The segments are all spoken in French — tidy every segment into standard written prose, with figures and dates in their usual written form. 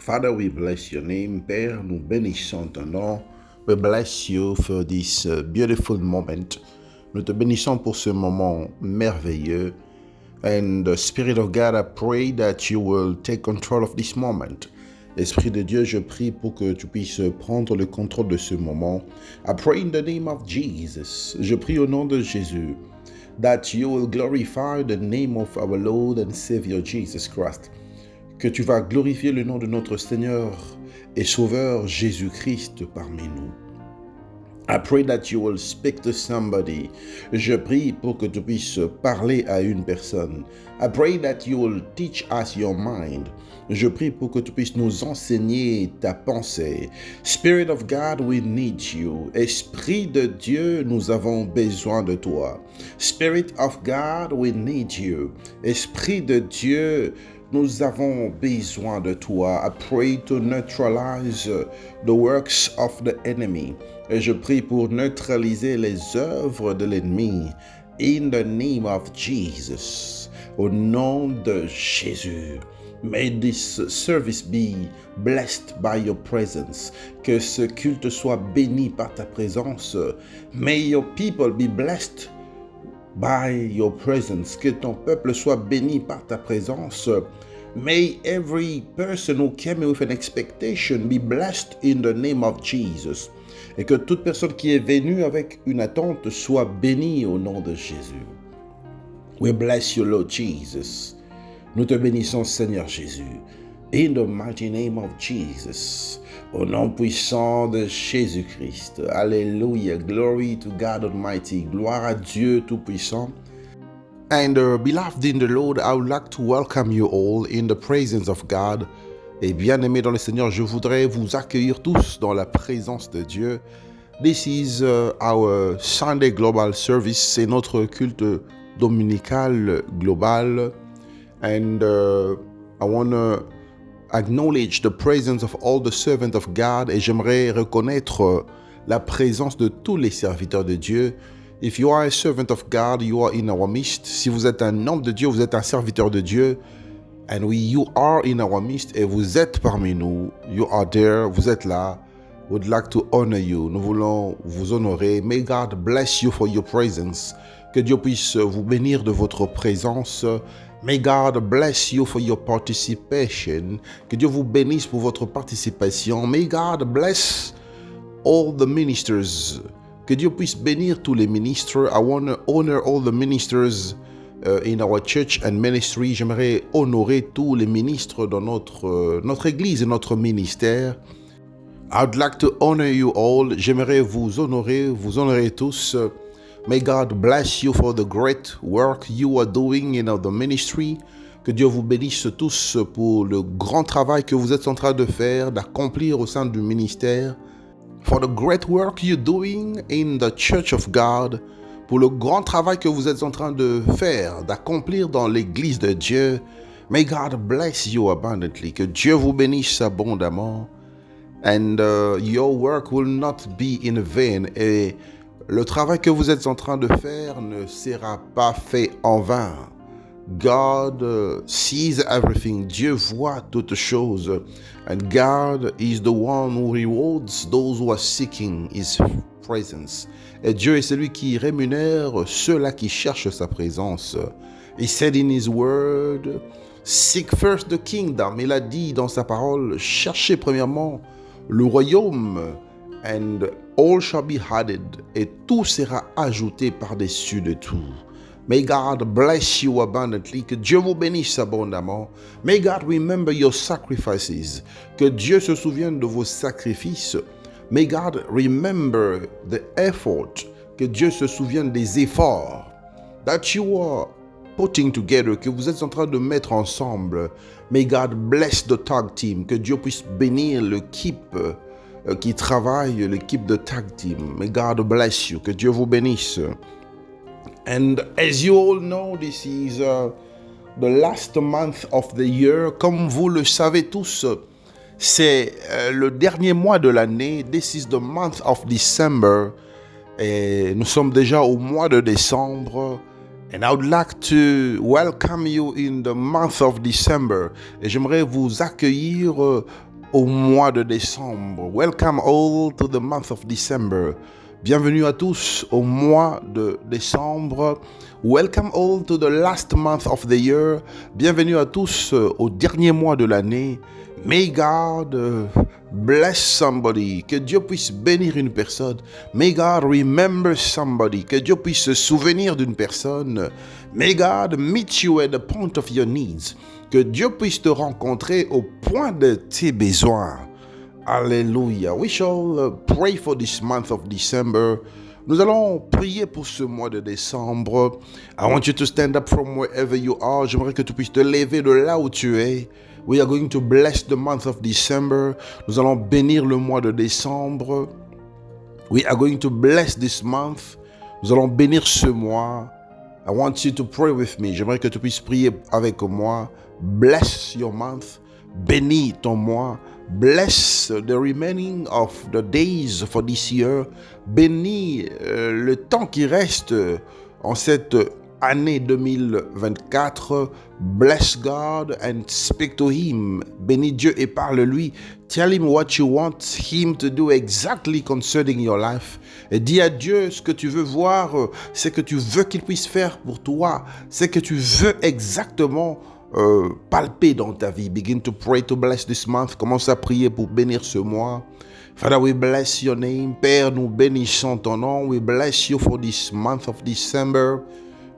Father, we bless your name. Père, nous bénissons ton nom. We bless you for this beautiful moment. Nous te bénissons pour ce moment merveilleux. And Spirit of God, I pray that you will take control of this moment. Esprit de Dieu, je prie pour que tu puisses prendre le contrôle de ce moment. I pray in the name of Jesus. Je prie au nom de Jésus that you will glorify the name of our Lord and Savior Jesus Christ. Que tu vas glorifier le nom de notre Seigneur et Sauveur Jésus-Christ parmi nous. I pray that you will speak to somebody. Je prie pour que tu puisses parler à une personne. I pray that you will teach us your mind. Je prie pour que tu puisses nous enseigner ta pensée. Spirit of God, we need you. Esprit de Dieu, nous avons besoin de toi. Spirit of God, we need you. Esprit de Dieu, nous avons besoin de toi. I pray to neutralize the works of the enemy. Et je prie pour neutraliser les œuvres de l'ennemi. In the name of Jesus. Au nom de Jésus. May this service be blessed by your presence. Que ce culte soit béni par ta présence. May your people be blessed by your presence. Que ton peuple soit béni par ta présence. May every person who came with an expectation be blessed in the name of Jesus. Et que toute personne qui est venue avec une attente soit bénie au nom de Jésus. We bless you, Lord Jesus. Nous te bénissons, Seigneur Jésus. In the mighty name of Jesus. Au nom puissant de Jésus-Christ. Alléluia. Glory to God Almighty. Gloire à Dieu Tout-Puissant. And beloved in the Lord, I would like to welcome you all in the presence of God. Et bien-aimés dans le Seigneur, je voudrais vous accueillir tous dans la présence de Dieu. This is our Sunday Global Service. C'est notre culte dominical global. And I want to acknowledge the presence of all the servants of God. Et j'aimerais reconnaître la présence de tous les serviteurs de Dieu. If you are a servant of God, you are in our midst. Si vous êtes un homme de Dieu, vous êtes un serviteur de Dieu. And you are in our midst. Et vous êtes parmi nous. You are there. Vous êtes là. Would like to honor you. Nous voulons vous honorer. May God bless you for your presence. Que Dieu puisse vous bénir de votre présence. May God bless you for your participation. Que Dieu vous bénisse pour votre participation. May God bless all the ministers. Que Dieu puisse bénir tous les ministres. I want to honor all the ministers in our church and ministry. J'aimerais honorer tous les ministres dans notre église et notre ministère. I'd like to honor you all. J'aimerais vous honorer tous. May God bless you for the great work you are doing in the ministry. Que Dieu vous bénisse tous pour le grand travail que vous êtes en train de faire, d'accomplir au sein du ministère. For the great work you're doing in the Church of God. Pour le grand travail que vous êtes en train de faire, d'accomplir dans l'église de Dieu. May God bless you abundantly. Que Dieu vous bénisse abondamment. And your work will not be in vain. Et le travail que vous êtes en train de faire ne sera pas fait en vain. God sees everything. Dieu voit toutes choses. And God is the one who rewards those who are seeking His presence. Et Dieu est celui qui rémunère ceux-là qui cherchent sa présence. He said in His word, seek first the kingdom. Il a dit dans sa parole, cherchez premièrement le royaume. And all shall be added. Et tout sera ajouté par-dessus de tout. May God bless you abundantly. Que Dieu vous bénisse abondamment. May God remember your sacrifices. Que Dieu se souvienne de vos sacrifices. May God remember the effort. Que Dieu se souvienne des efforts that you are putting together, que vous êtes en train de mettre ensemble. May God bless the tag team. Que Dieu puisse bénir l'équipe qui travaille, l'équipe de tag team. May God bless you. Que Dieu vous bénisse. And as you all know, this is the last month of the year. Comme vous le savez tous, c'est le dernier mois de l'année. This is the month of December. Et nous sommes déjà au mois de décembre. And I would like to welcome you in the month of December. Et j'aimerais vous accueillir au mois de décembre. Welcome all to the month of December. Bienvenue à tous au mois de décembre. Welcome all to the last month of the year. Bienvenue à tous au dernier mois de l'année. May God bless somebody. Que Dieu puisse bénir une personne. May God remember somebody. Que Dieu puisse se souvenir d'une personne. May God meet you at the point of your needs. Que Dieu puisse te rencontrer au point de tes besoins. Alléluia. We shall pray for this month of December. Nous allons prier pour ce mois de décembre. I want you to stand up from wherever you are. J'aimerais que tu puisses te lever de là où tu es. We are going to bless the month of December. Nous allons bénir le mois de décembre. We are going to bless this month. Nous allons bénir ce mois. I want you to pray with me. J'aimerais que tu puisses prier avec moi. Bless your month. Bénis ton mois. Bless the remaining of the days for this year. Bénis le temps qui reste en cette année 2024. Bless God and speak to Him. Bénis Dieu et parle-lui. Tell Him what you want Him to do exactly concerning your life. Et dis à Dieu ce que tu veux voir, ce que tu veux qu'il puisse faire pour toi, ce que tu veux exactement palper dans ta vie. Begin to pray to bless this month. Commence à prier pour bénir ce mois. Father, we bless your name. Père, nous bénissons ton nom. We bless you for this month of December.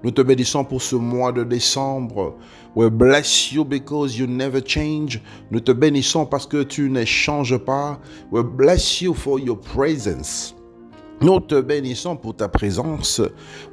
Nous te bénissons pour ce mois de décembre. We bless you because you never change. Nous te bénissons parce que tu ne changes pas. We bless you for your presence. Nous te bénissons pour ta présence.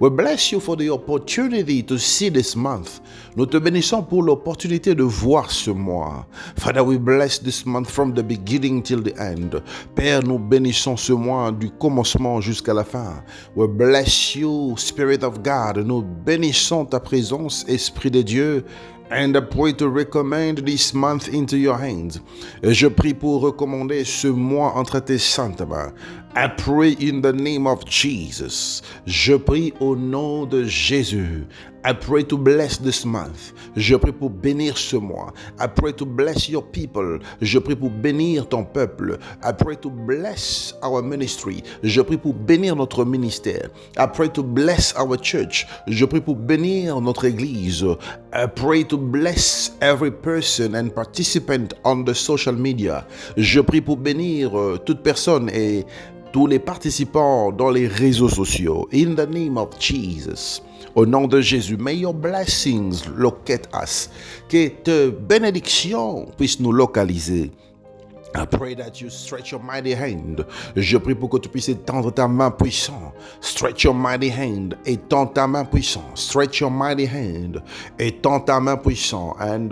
We bless you for the opportunity to see this month. Nous te bénissons pour l'opportunité de voir ce mois. Father, we bless this month from the beginning till the end. Père, nous bénissons ce mois du commencement jusqu'à la fin. We bless you, Spirit of God. Nous bénissons ta présence, Esprit de Dieu. And I pray to recommend this month into your hands. Je prie pour recommander ce mois entre tes saintes mains. I pray in the name of Jesus. Je prie au nom de Jésus. I pray to bless this month. Je prie pour bénir ce mois. I pray to bless your people. Je prie pour bénir ton peuple. I pray to bless our ministry. Je prie pour bénir notre ministère. I pray to bless our church. Je prie pour bénir notre église. I pray to bless every person and participant on the social media. Je prie pour bénir toute personne et tous les participants dans les réseaux sociaux. In the name of Jesus. Au nom de Jésus, may your blessings locate us. Que tes bénédictions puissent nous localiser. I pray that you stretch your mighty hand. Je prie pour que tu puisses étendre ta main puissante. Stretch your mighty hand. Étends ta main puissante. Stretch your mighty hand. Étends ta main puissante. And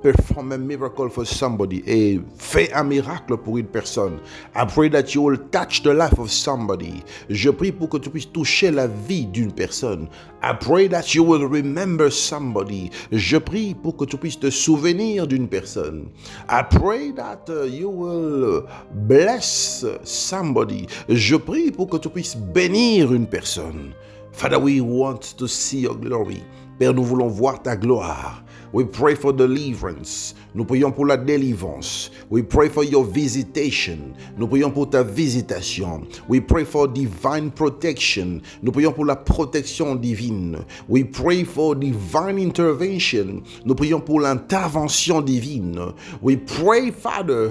perform a miracle for somebody. Et fais un miracle pour une personne. I pray that you will touch the life of somebody. Je prie pour que tu puisses toucher la vie d'une personne. I pray that you will remember somebody. Je prie pour que tu puisses te souvenir d'une personne. I pray that you will bless somebody. Je prie pour que tu puisses bénir une personne. Father, we want to see your glory. Père, nous voulons voir ta gloire. We pray for deliverance. Nous prions pour la délivrance. We pray for your visitation. Nous prions pour ta visitation. We pray for divine protection. Nous prions pour la protection divine. We pray for divine intervention. Nous prions pour l'intervention divine. We pray, Father,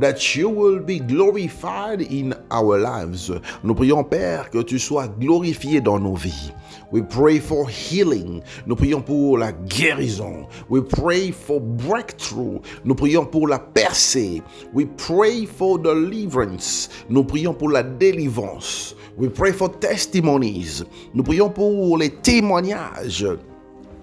that you will be glorified in our lives. Nous prions, Père, que tu sois glorifié dans nos vies. We pray for healing. Nous prions pour la guérison. We pray for breakthrough. Nous prions pour la percée. We pray for deliverance. Nous prions pour la délivrance. We pray for testimonies. Nous prions pour les témoignages.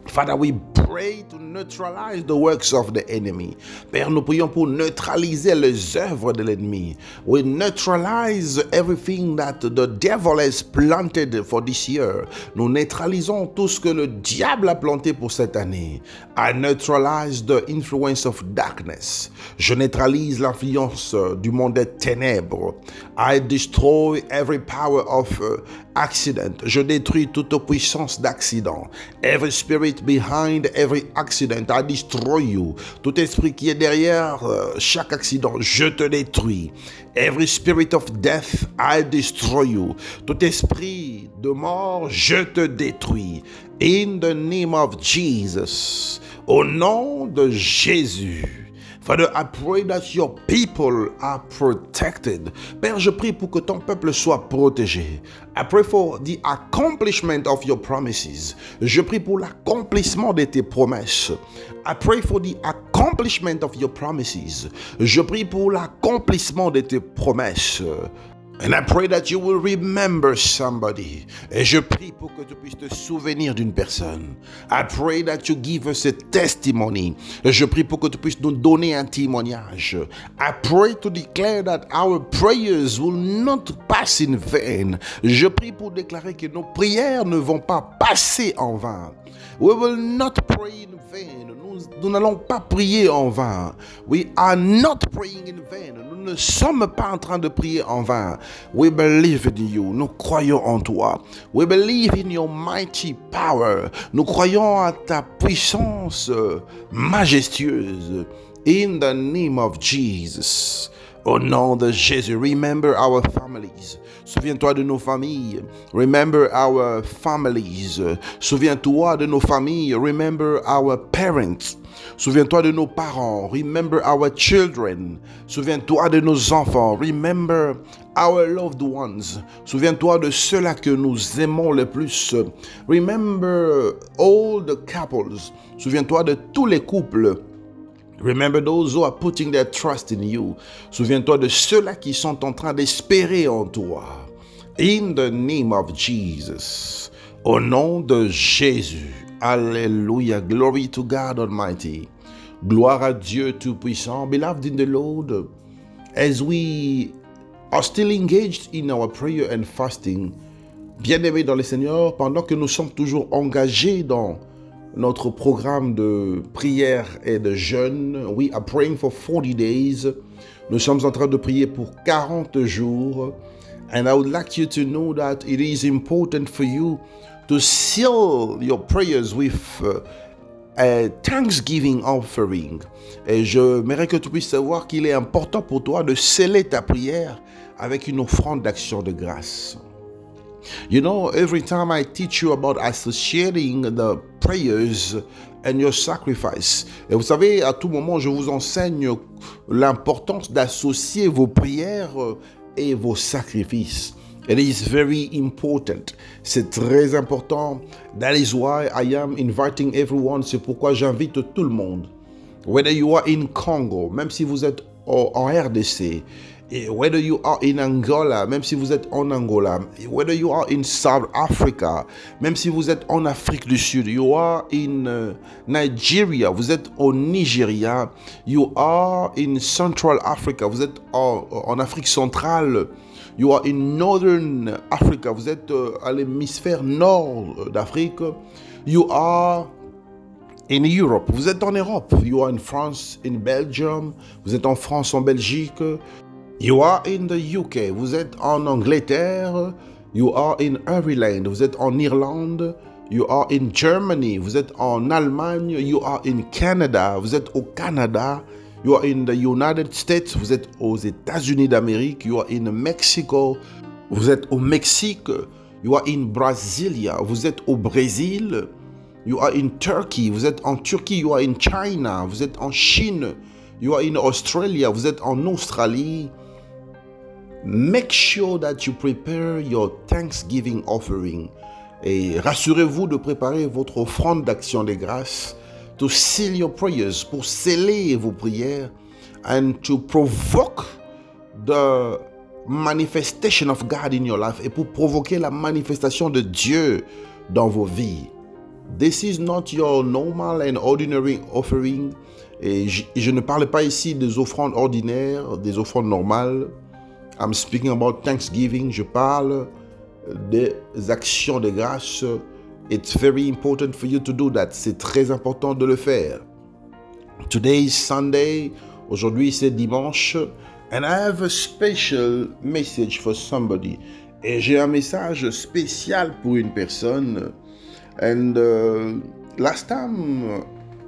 Father, we pray to neutralize the works of the enemy. Père, nous prions pour neutraliser les œuvres de l'ennemi. We neutralize everything that the devil has planted for this year. Nous neutralisons tout ce que le diable a planté pour cette année. I neutralize the influence of darkness. Je neutralise l'influence du monde des ténèbres. I destroy every power of accident. Je détruis toute puissance d'accident. Every spirit spirit behind every accident, I destroy you. Tout esprit qui est derrière chaque accident, je te détruis. Every spirit of death, I destroy you. Tout esprit de mort, je te détruis. In the name of Jesus. Au nom de Jésus. Father, I pray that your people are protected. Père, je prie pour que ton peuple soit protégé. I pray for the accomplishment of your promises. Je prie pour l'accomplissement de tes promesses. I pray for the accomplishment of your promises. Je prie pour l'accomplissement de tes promesses. And I pray that you will remember somebody. Et je prie pour que tu puisses te souvenir d'une personne. I pray that you give us a testimony. Et je prie pour que tu puisses nous donner un témoignage. I pray to declare that our prayers will not pass in vain. Je prie pour déclarer que nos prières ne vont pas passer en vain. We will not pray in vain. Nous n'allons pas prier en vain. We are not praying in vain. Nous ne sommes pas en train de prier en vain. We believe in you. Nous croyons en toi. We believe in your mighty power. Nous croyons à ta puissance majestueuse. In the name of Jesus. Au nom de Jésus, remember our families. Souviens-toi de nos familles. Remember our families. Souviens-toi de nos familles. Remember our parents. Souviens-toi de nos parents. Remember our children. Souviens-toi de nos enfants. Remember our loved ones. Souviens-toi de ceux-là que nous aimons le plus. Remember all the couples. Souviens-toi de tous les couples. Remember those who are putting their trust in you. Souviens-toi de ceux-là qui sont en train d'espérer en toi. In the name of Jesus. Au nom de Jésus. Alléluia. Glory to God Almighty. Gloire à Dieu Tout-Puissant. Beloved in the Lord, as we are still engaged in our prayer and fasting, bien-aimés dans le Seigneur, pendant que nous sommes toujours engagés dans notre programme de prière et de jeûne, we are praying for 40 days. Nous sommes en train de prier pour 40 jours. And I would like you to know that it is important for you to seal your prayers with a thanksgiving offering. Et j'aimerais que tu puisses savoir qu'il est important pour toi de sceller ta prière avec une offrande d'action de grâce. You know, every time I teach you about associating the prayers and your sacrifice. Et vous savez, à tout moment, je vous enseigne l'importance d'associer vos prières et vos sacrifices. It is very important. C'est très important. That is why I am inviting everyone. C'est pourquoi j'invite tout le monde. Whether you are in Congo, même si vous êtes en RDC, whether you are in Angola, même si vous êtes en Angola, whether you are in South Africa, même si vous êtes en Afrique du Sud, you are in Nigeria, vous êtes au Nigeria, you are in Central Africa, vous êtes en Afrique centrale, you are in Northern Africa, vous êtes à l'hémisphère nord d'Afrique, you are in Europe, vous êtes en Europe, you are in France, in Belgium, vous êtes en France, en Belgique, you are in the UK, vous êtes en Angleterre, you are in Ireland, vous êtes en Irlande, you are in Germany, vous êtes en Allemagne, you are in Canada, vous êtes au Canada, you are in the United States, vous êtes aux États-Unis d'Amérique, you are in Mexico, vous êtes au Mexique, you are in Brasilia, vous êtes au Brésil, you are in Turkey, vous êtes en Turquie, you are in China, vous êtes en Chine, you are in Australia, vous êtes en Australie. Make sure that you prepare your Thanksgiving offering. Et rassurez-vous de préparer votre offrande d'action des grâces to seal your prayers, pour sceller vos prières and to provoke the manifestation of God in your life, et pour provoquer la manifestation de Dieu dans vos vies. This is not your normal and ordinary offering. Et je ne parle pas ici des offrandes ordinaires, des offrandes normales. I'm speaking about Thanksgiving. Je parle des actions de grâce. It's very important for you to do that. C'est très important de le faire. Today is Sunday. Aujourd'hui, c'est dimanche. And I have a special message for somebody. Et j'ai un message spécial pour une personne. And last time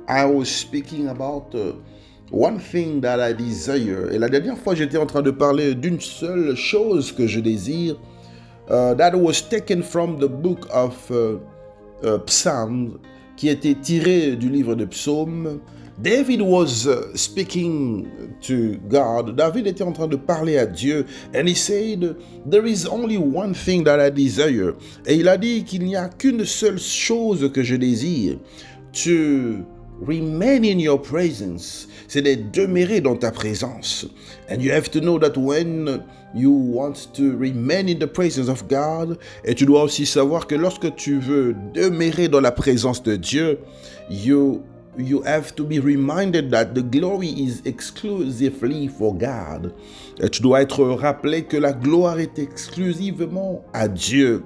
I was speaking about one thing that I desire. Et la dernière fois, j'étais en train de parler d'une seule chose que je désire. That was taken from the book of Psalms, qui était tiré du livre de Psaumes. David was speaking to God. David était en train de parler à Dieu. And he said, there is only one thing that I desire. Et il a dit qu'il n'y a qu'une seule chose que je désire. To remain in your presence. C'est de demeurer dans ta présence. And you have to know that when you want to remain in the presence of God, et tu dois aussi savoir que lorsque tu veux demeurer dans la présence de Dieu, you have to be reminded that the glory is exclusively for God. Et tu dois être rappelé que la gloire est exclusivement à Dieu.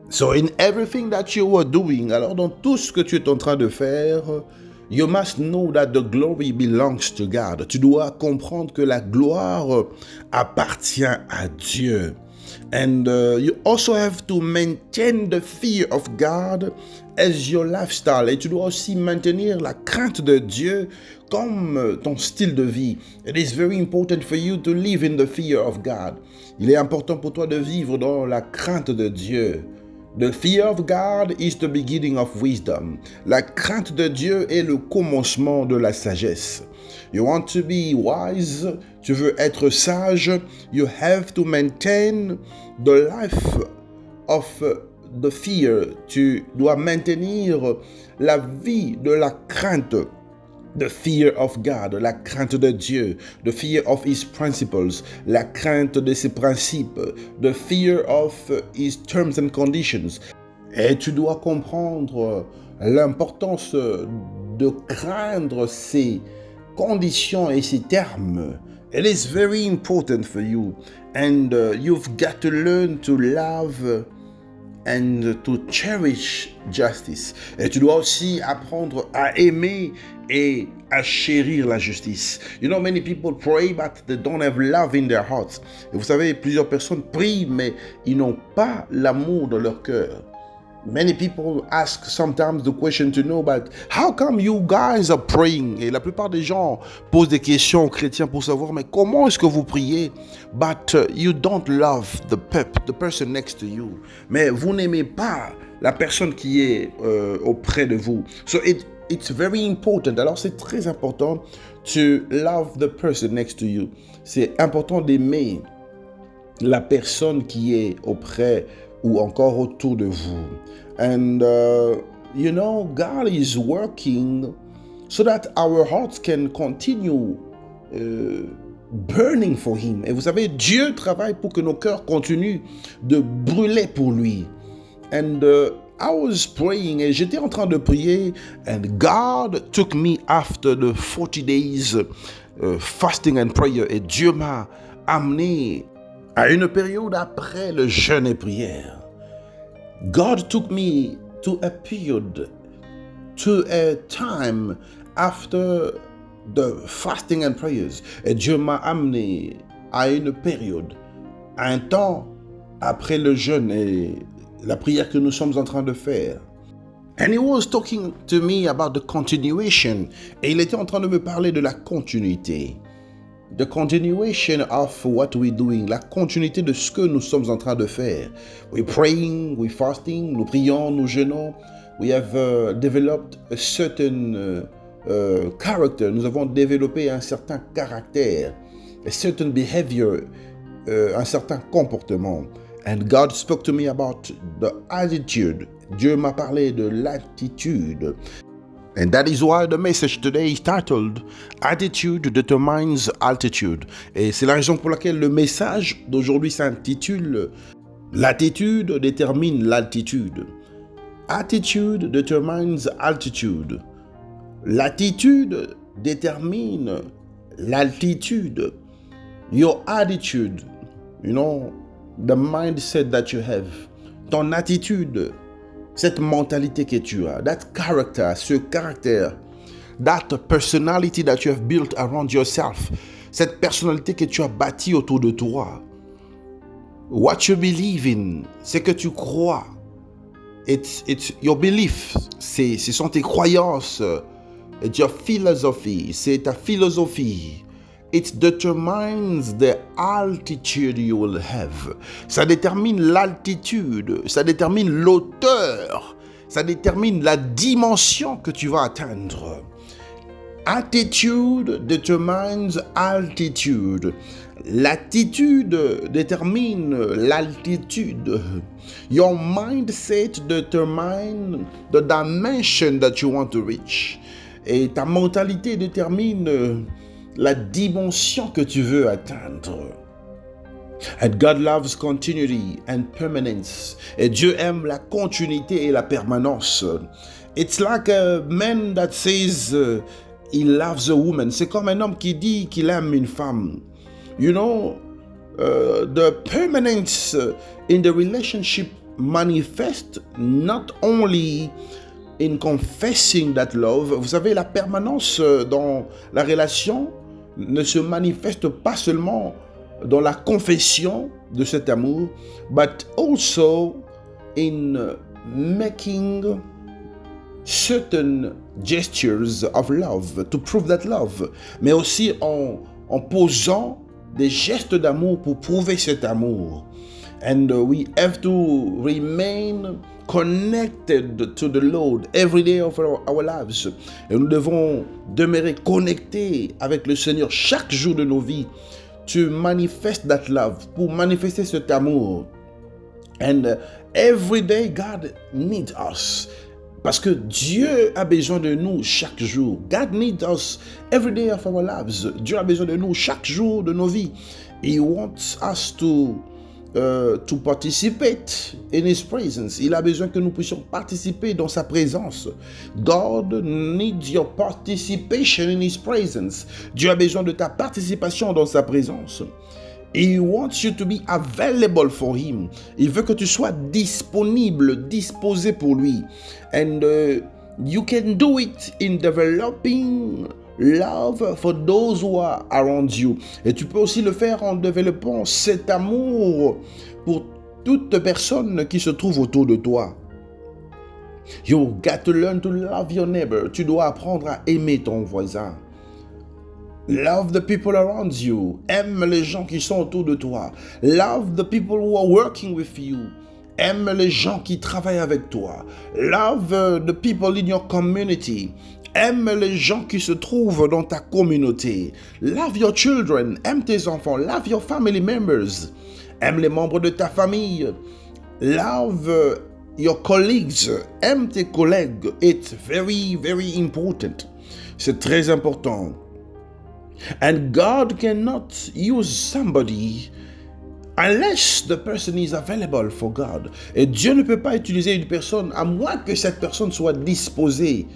So in everything that you are doing, alors dans tout ce que tu es en train de faire, you must know that the glory belongs to God. Tu dois comprendre que la gloire appartient à Dieu. And you also have to maintain the fear of God as your lifestyle. Et tu dois aussi maintenir la crainte de Dieu comme ton style de vie. It is very important for you to live in the fear of God. Il est important pour toi de vivre dans la crainte de Dieu. The fear of God is the beginning of wisdom. La crainte de Dieu est le commencement de la sagesse. You want to be wise, tu veux être sage, you have to maintain the life of the fear. Tu dois maintenir la vie de la crainte. The fear of God, la crainte de Dieu, the fear of His principles, la crainte de ses principes, the fear of His terms and conditions. Et tu dois comprendre l'importance de craindre ses conditions et ses termes. It is very important for you, and you've got to learn to love and to cherish justice. Et tu dois aussi apprendre à aimer et à chérir la justice. You know, many people pray, but they don't have love in their hearts. Et vous savez, plusieurs personnes prient, mais ils n'ont pas l'amour dans leur cœur. Many people ask sometimes the question to know, but how come you guys are praying? Et la plupart des gens posent des questions aux chrétiens pour savoir, mais comment est-ce que vous priez? But you don't love the person next to you. Mais vous n'aimez pas la personne qui est auprès de vous. So it's very important. Alors c'est très important to love the person next to you. C'est important d'aimer la personne qui est auprès ou encore autour de vous. And you know, God is working so that our hearts can continue burning for Him. Et vous savez, Dieu travaille pour que nos cœurs continuent de brûler pour lui. And I was praying, et j'étais en train de prier, and God took me after the 40 days fasting and prayer. Et Dieu m'a amené à une période après le jeûne et prière. God took me to a period, to a time after the fasting and prayers. Et Dieu m'a amené à une période, à un temps après le jeûne et la prière que nous sommes en train de faire. And he was talking to me about the continuation. Et il était en train de me parler de la continuité. The continuation of what we're doing, la continuité de ce que nous sommes en train de faire. We're praying, we're fasting, nous prions, nous jeûnons. We have developed a certain character. Nous avons développé un certain caractère, a certain behavior, un certain comportement. And God spoke to me about the attitude. Dieu m'a parlé de l'attitude. And that is why the message today is titled Attitude Determines Altitude. Et c'est la raison pour laquelle le message d'aujourd'hui s'intitule L'attitude détermine l'altitude. Attitude determines altitude. L'attitude détermine l'altitude. Your attitude, you know, the mindset that you have, ton attitude, cette mentalité que tu as, that character, ce caractère, that personality that you have built around yourself, cette personnalité que tu as bâtie autour de toi. What you believe in, c'est que tu crois. It's your belief. Ce sont tes croyances. It's your philosophy. C'est ta philosophie. It determines the altitude you will have. Ça détermine l'altitude. Ça détermine l'auteur. Ça détermine la dimension que tu vas atteindre. Attitude determines altitude. L'attitude détermine l'altitude. Your mindset determines the dimension that you want to reach. Et ta mentalité détermine la dimension que tu veux atteindre. And God loves continuity and permanence. Et Dieu aime la continuité et la permanence. It's like a man that says he loves a woman. C'est comme un homme qui dit qu'il aime une femme. You know, the permanence in the relationship manifests not only in confessing that love. Vous savez, la permanence dans la relation ne se manifeste pas seulement dans la confession de cet amour, but also in making certain gestures of love to prove that love, mais aussi en posant des gestes d'amour pour prouver cet amour. And we have to remain connected to the Lord every day of our lives. Et nous devons demeurer connectés avec le Seigneur chaque jour de nos vies to manifest that love, pour manifester cet amour. And every day God needs us. Parce que Dieu a besoin de nous chaque jour. God needs us every day of our lives. Dieu a besoin de nous chaque jour de nos vies. He wants us to participate in His presence. Il a besoin que nous puissions participer dans sa présence. God needs your participation in His presence. Dieu a besoin de ta participation dans sa présence. He wants you to be available for Him. Il veut que tu sois disponible, disposé pour lui. And you can do it in developing love for those who are around you. Et tu peux aussi le faire en développant cet amour pour toute personne qui se trouve autour de toi. You got to learn to love your neighbor. Tu dois apprendre à aimer ton voisin. Love the people around you. Aime les gens qui sont autour de toi. Love the people who are working with you. Aime les gens qui travaillent avec toi. Love the people in your community. Aime les gens qui se trouvent dans ta communauté. Love your children. Aime tes enfants. Love your family members. Aime les membres de ta famille. Love your colleagues. Aime tes collègues. It's very, very important. C'est très important. And God cannot use somebody unless the person is available for God. Et Dieu ne peut pas utiliser une personne à moins que cette personne soit disposée.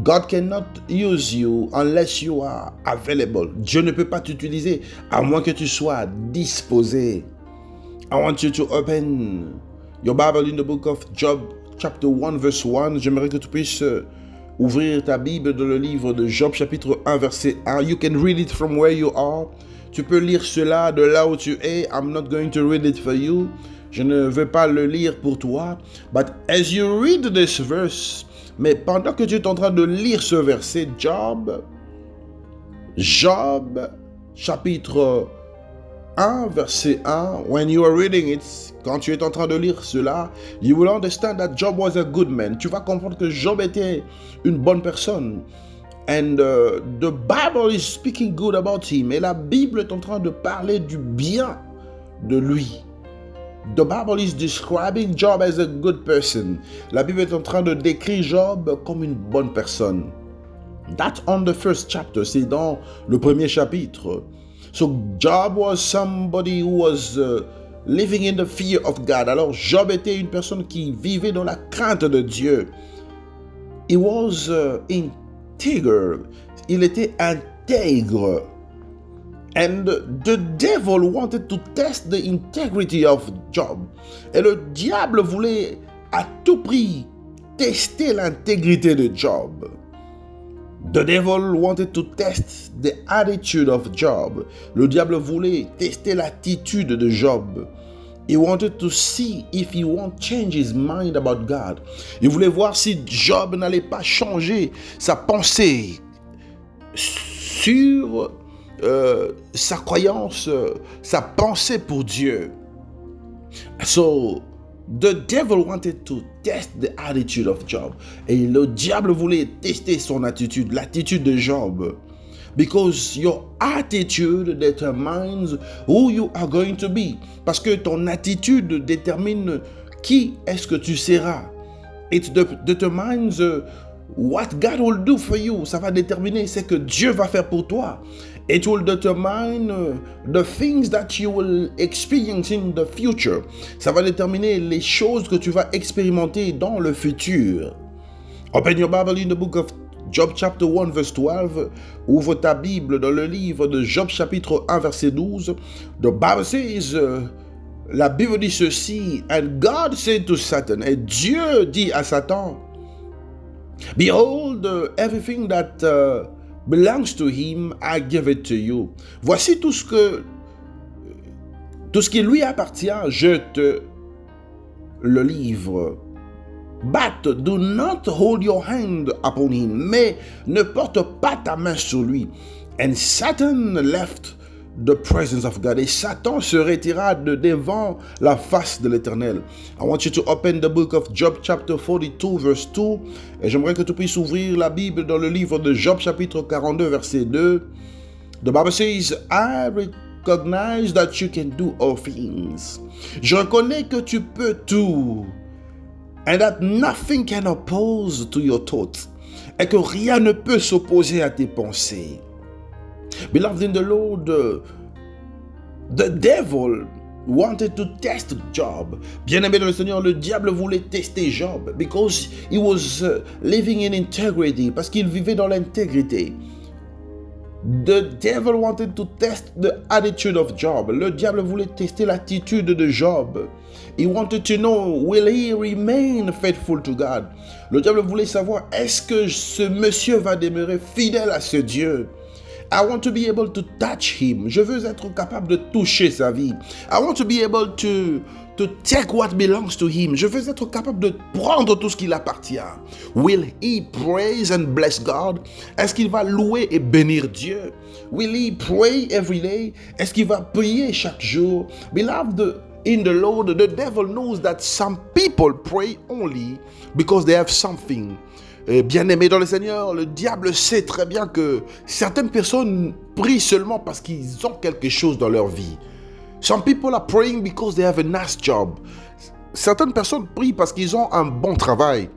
God cannot use you unless you are available. Dieu ne peut pas t'utiliser à moins que tu sois disposé. I want you to open your Bible in the book of Job, chapter 1, verse 1. J'aimerais que tu puisses ouvrir ta Bible dans le livre de Job, chapitre 1, verset 1. You can read it from where you are. Tu peux lire cela de là où tu es. I'm not going to read it for you. Je ne vais pas le lire pour toi. But as you read this verse, mais pendant que tu es en train de lire ce verset, Job, chapitre 1, verset 1, when you are reading it, quand tu es en train de lire cela, you will understand that Job was a good man. Tu vas comprendre que Job était une bonne personne. And the Bible is speaking good about him. Et la Bible est en train de parler du bien de lui. The Bible is describing Job as a good person. La Bible est en train de décrire Job comme une bonne personne. That's on the first chapter. C'est dans le premier chapitre. So Job was somebody who was living in the fear of God. Alors Job était une personne qui vivait dans la crainte de Dieu. He was integer. Il était intègre. And the devil wanted to test the integrity of Job. Et le diable voulait à tout prix tester l'intégrité de Job. The devil wanted to test the attitude of Job. Le diable voulait tester l'attitude de Job. He wanted to see if he won't change his mind about God. Il voulait voir si Job n'allait pas changer sa pensée sur sa croyance, sa pensée pour Dieu. So, the devil wanted to test the attitude of Job. Et le diable voulait tester son attitude, l'attitude de Job. Because your attitude determines who you are going to be. Parce que ton attitude détermine qui est-ce que tu seras. It determines what God will do for you. Ça va déterminer ce que Dieu va faire pour toi. It will determine the things that you will experience in the future. Ça va déterminer les choses que tu vas expérimenter dans le futur. Open your Bible in the book of Job chapter 1 verse 12. Ouvre ta Bible dans le livre de Job chapitre 1 verset 12. The Bible says, la Bible dit ceci, and God said to Satan, et Dieu dit à Satan, behold, everything that belongs to him, I give it to you. Voici tout ce qui lui appartient, je te le livre. But do not hold your hand upon him. Mais ne porte pas ta main sur lui. And Satan left the presence of God. Et Satan se retira de devant la face de l'Éternel. I want you to open the book of Job chapter 42 verse 2. Et j'aimerais que tu puisses ouvrir la Bible dans le livre de Job chapitre 42 verset 2. The Bible says, I recognize that you can do all things. Je reconnais que tu peux tout. And that nothing can oppose to your thoughts. Et que rien ne peut s'opposer à tes pensées. Beloved in the Lord, the devil wanted to test Job. Bien-aimé dans le Seigneur, le diable voulait tester Job because he was living in integrity, parce qu'il vivait dans l'intégrité. The devil wanted to test the attitude of Job. Le diable voulait tester l'attitude de Job. He wanted to know, will he remain faithful to God? Le diable voulait savoir, est-ce que ce monsieur va demeurer fidèle à ce Dieu? I want to be able to touch him. Je veux être capable de toucher sa vie. I want to be able to take what belongs to him. Je veux être capable de prendre tout ce qui l'appartient. Will he praise and bless God? Est-ce qu'il va louer et bénir Dieu? Will he pray every day? Est-ce qu'il va prier chaque jour? Beloved in the Lord, the devil knows that some people pray only because they have something. Bien-aimé dans le Seigneur, le diable sait très bien que certaines personnes prient seulement parce qu'ils ont quelque chose dans leur vie. Some people are praying because they have a nice job. Certaines personnes prient parce qu'ils ont un bon travail.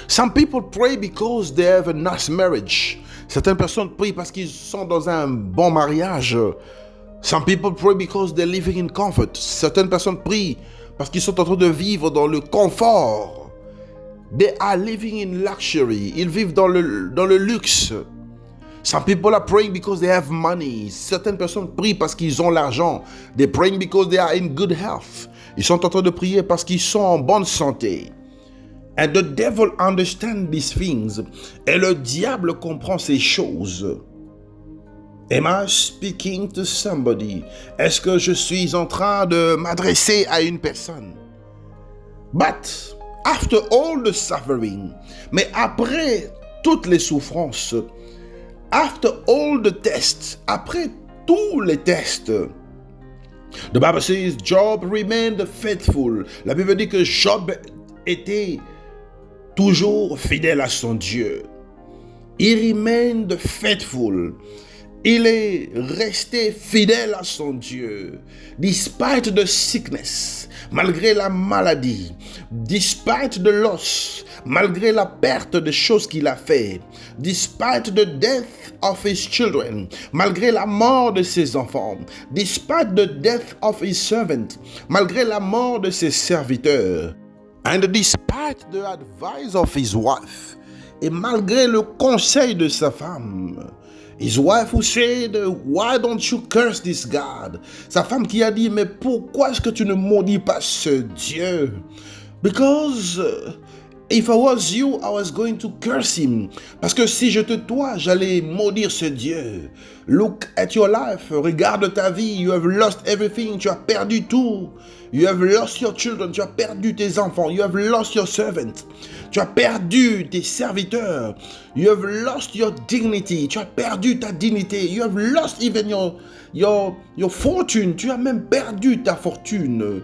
Some people pray because they have a nice marriage. Certaines personnes prient parce qu'ils sont dans un bon mariage. Some people pray because they're living in comfort. Certaines personnes prient parce qu'ils sont en train de vivre dans le confort. They are living in luxury. Ils vivent dans le luxe. Some people are praying because they have money. Certaines personnes prient parce qu'ils ont l'argent. They're praying because they are in good health. Ils sont en train de prier parce qu'ils sont en bonne santé. And the devil understands these things. Et le diable comprend ces choses. Am I speaking to somebody? Est-ce que je suis en train de m'adresser à une personne? But after all the suffering, mais après toutes les souffrances, after all the tests, après tous les tests, the Bible says Job remained faithful. La Bible dit que Job était toujours fidèle à son Dieu. He remained faithful. Il est resté fidèle à son Dieu. Despite the sickness, malgré la maladie, despite the loss, malgré la perte des choses qu'il a fait, despite the death of his children, malgré la mort de ses enfants, despite the death of his servant, malgré la mort de ses serviteurs, and despite the advice of his wife, et malgré le conseil de sa femme, his wife who said, why don't you curse this God? Sa femme qui a dit, mais pourquoi est-ce que tu ne maudis pas ce Dieu? Because If I was you, I was going to curse him. Parce que si j'étais toi, j'allais maudire ce Dieu. Look at your life. Regarde ta vie. You have lost everything. Tu as perdu tout. You have lost your children. Tu as perdu tes enfants. You have lost your servants. Tu as perdu tes serviteurs. You have lost your dignity. Tu as perdu ta dignité. You have lost even your fortune. Tu as même perdu ta fortune.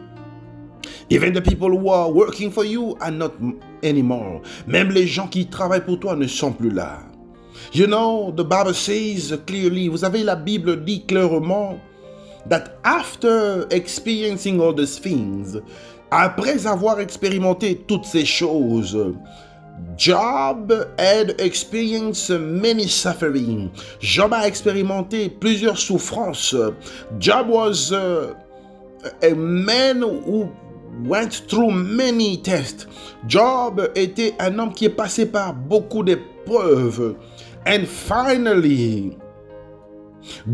Even the people who are working for you are not anymore. Même les gens qui travaillent pour toi ne sont plus là. You know, the Bible says clearly, vous savez, la Bible dit clairement that after experiencing all these things, après avoir expérimenté toutes ces choses, Job had experienced many suffering. Job a expérimenté plusieurs souffrances. Job was a man who went through many tests. Job était un homme qui est passé par beaucoup d'épreuves. And finally,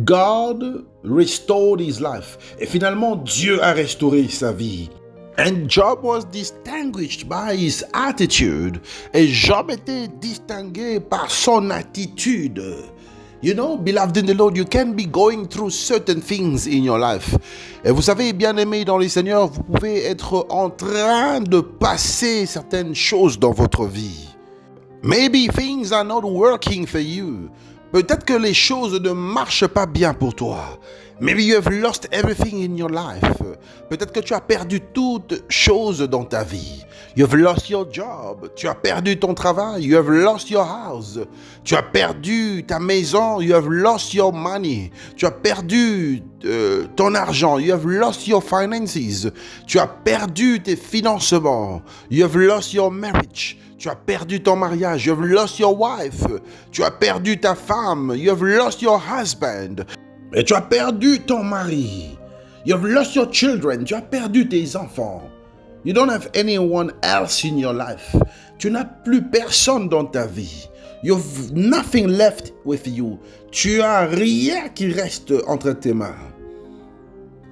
God restored his life. Et finalement, Dieu a restauré sa vie. And Job was distinguished by his attitude. Et Job était distingué par son attitude. You know, beloved in the Lord, you can be going through certain things in your life. Et vous savez, bien-aimés dans le Seigneur, vous pouvez être en train de passer certaines choses dans votre vie. Maybe things are not working for you. Peut-être que les choses ne marchent pas bien pour toi. Maybe you have lost everything in your life. Peut-être que tu as perdu toutes choses dans ta vie. You have lost your job. Tu as perdu ton travail. You have lost your house. Tu as perdu ta maison. You have lost your money. Tu as perdu ton argent. You have lost your finances. Tu as perdu tes financements. You have lost your marriage. Tu as perdu ton mariage. You have lost your wife. Tu as perdu ta femme. You have lost your husband. Et tu as perdu ton mari. You have lost your children. Tu as perdu tes enfants. You don't have anyone else in your life. Tu n'as plus personne dans ta vie. You have nothing left with you. Tu as rien qui reste entre tes mains.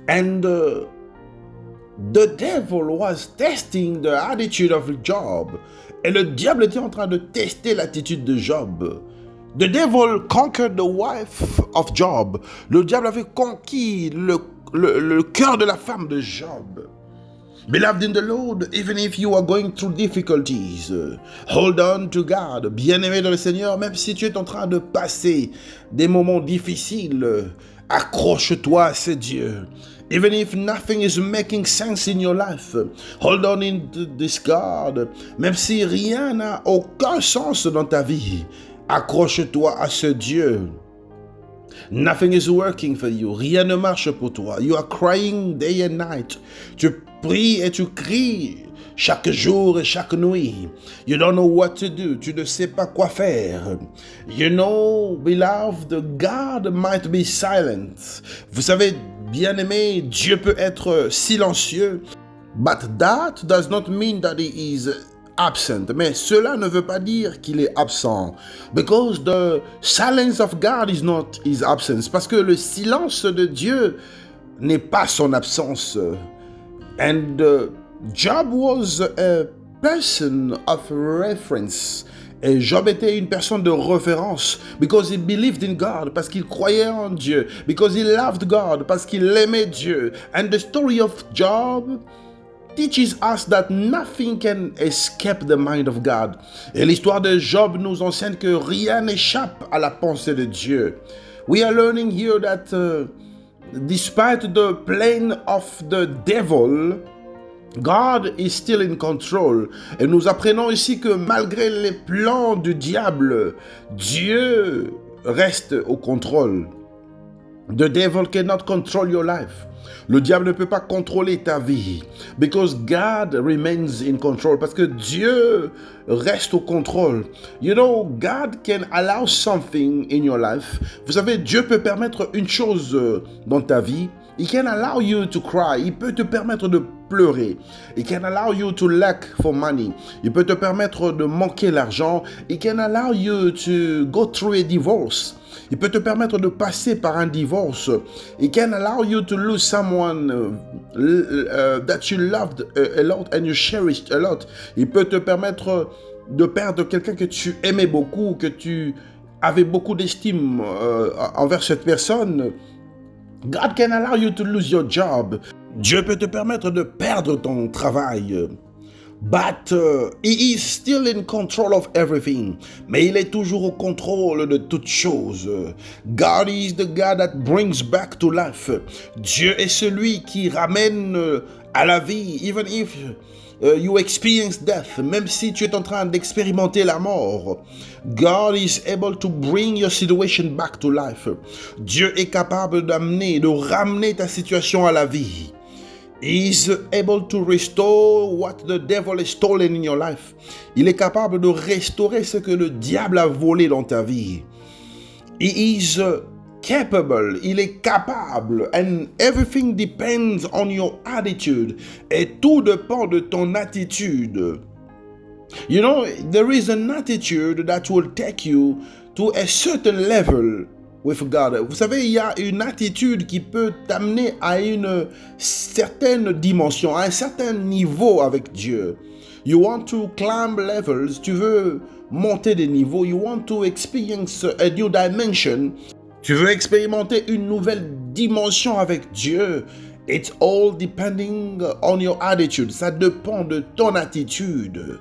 And the devil was testing the attitude of Job. Et le diable était en train de tester l'attitude de Job. The devil conquered the wife of Job. Le diable avait conquis le cœur de la femme de Job. Beloved in the Lord, even if you are going through difficulties, hold on to God. Bien-aimé dans le Seigneur, même si tu es en train de passer des moments difficiles, accroche-toi à ce Dieu. Even if nothing is making sense in your life, hold on in this God. Même si rien n'a aucun sens dans ta vie, accroche-toi à ce Dieu. Nothing is working for you. Rien ne marche pour toi. You are crying day and night. Tu pries et tu cries chaque jour et chaque nuit. You don't know what to do. Tu ne sais pas quoi faire. You know, beloved, God might be silent. Vous savez, bien-aimé, Dieu peut être silencieux. But that does not mean that he is absent. Mais cela ne veut pas dire qu'il est absent. Because the silence of God is not his absence. Parce que le silence de Dieu n'est pas son absence. And Job was a person of reference. Et Job était une personne de référence. Because he believed in God. Parce qu'il croyait en Dieu. Because he loved God. Parce qu'il aimait Dieu. And the story of Job teaches us that nothing can escape the mind of God. Et l'histoire de Job nous enseigne que rien n'échappe à la pensée de Dieu. We are learning here that despite the plan of the devil, God is still in control. Et nous apprenons ici que malgré les plans du diable, Dieu reste au contrôle. The devil cannot control your life. Le diable ne peut pas contrôler ta vie. Because God remains in control. Parce que Dieu reste au contrôle. You know, God can allow something in your life. Vous savez, Dieu peut permettre une chose dans ta vie. He can allow you to cry. Il peut te permettre de pleurer. He can allow you to lack for money. Il peut te permettre de manquer l'argent. He can allow you to go through a divorce. Il peut te permettre de passer par un divorce. It can allow you to lose someone that you loved a lot and you cherished a lot. Il peut te permettre de perdre quelqu'un que tu aimais beaucoup, que tu avais beaucoup d'estime envers cette personne. God can allow you to lose your job. Dieu peut te permettre de perdre ton travail. But he is still in control of everything. Mais il est toujours au contrôle de toutes choses. God is the God that brings back to life. Dieu est celui qui ramène à la vie, even if you experience death, même si tu es en train d'expérimenter la mort. God is able to bring your situation back to life. Dieu est capable de ramener ta situation à la vie. He is able to restore what the devil has stolen in your life. Il est capable de restaurer ce que le diable a volé dans ta vie. He is capable. Il est capable. And everything depends on your attitude. Et tout dépend de ton attitude. You know, there is an attitude that will take you to a certain level with God. Vous savez, il y a une attitude qui peut t'amener à une certaine dimension, à un certain niveau avec Dieu. You want to climb levels, tu veux monter des niveaux. You want to experience a new dimension. Tu veux expérimenter une nouvelle dimension avec Dieu. It's all depending on your attitude. Ça dépend de ton attitude.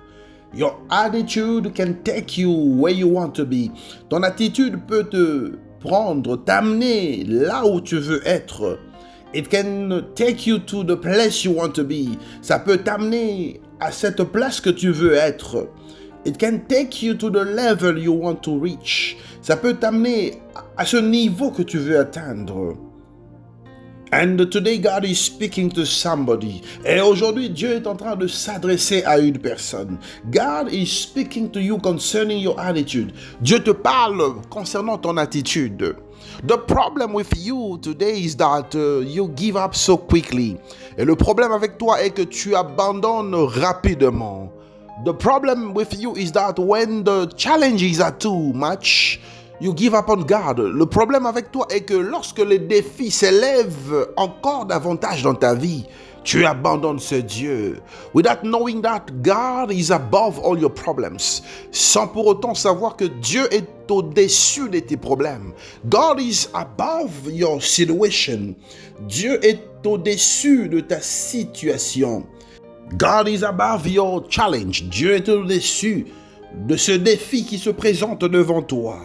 Your attitude can take you where you want to be. Ton attitude peut te prendre, t'amener là où tu veux être. It can take you to the place you want to be. Ça peut t'amener à cette place que tu veux être. It can take you to the level you want to reach. Ça peut t'amener à ce niveau que tu veux atteindre. And today God is speaking to somebody. Et aujourd'hui, Dieu est en train de s'adresser à une personne. God is speaking to you concerning your attitude. Dieu te parle concernant ton attitude. The problem with you today is that you give up so quickly. Et le problème avec toi est que tu abandonnes rapidement. The problem with you is that when the challenges are too much, you give up on God. Le problème avec toi est que lorsque les défis s'élèvent encore davantage dans ta vie, tu abandonnes ce Dieu. Without knowing that God is above all your problems. Sans pour autant savoir que Dieu est au-dessus de tes problèmes. God is above your situation. Dieu est au-dessus de ta situation. God is above your challenge. Dieu est au-dessus de ce défi qui se présente devant toi.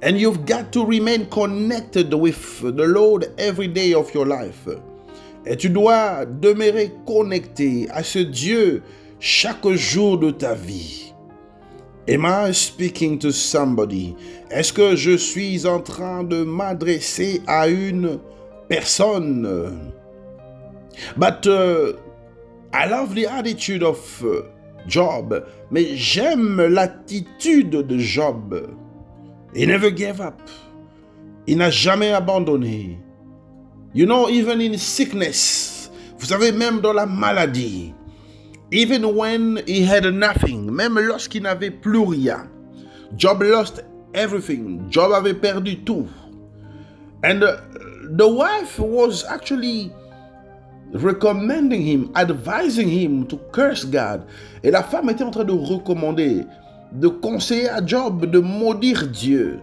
And you've got to remain connected with the Lord every day of your life. Et tu dois demeurer connecté à ce Dieu chaque jour de ta vie. Am I speaking to somebody? Est-ce que je suis en train de m'adresser à une personne? But I love the attitude of Job. Mais j'aime l'attitude de Job. He never gave up. Il n'a jamais abandonné. You know, even in sickness, vous savez, même dans la maladie, even when he had nothing, même lorsqu'il n'avait plus rien, Job lost everything. Job avait perdu tout. And the wife was actually recommending him, advising him to curse God. Et la femme était en train de recommander, de conseiller à Job de maudire Dieu.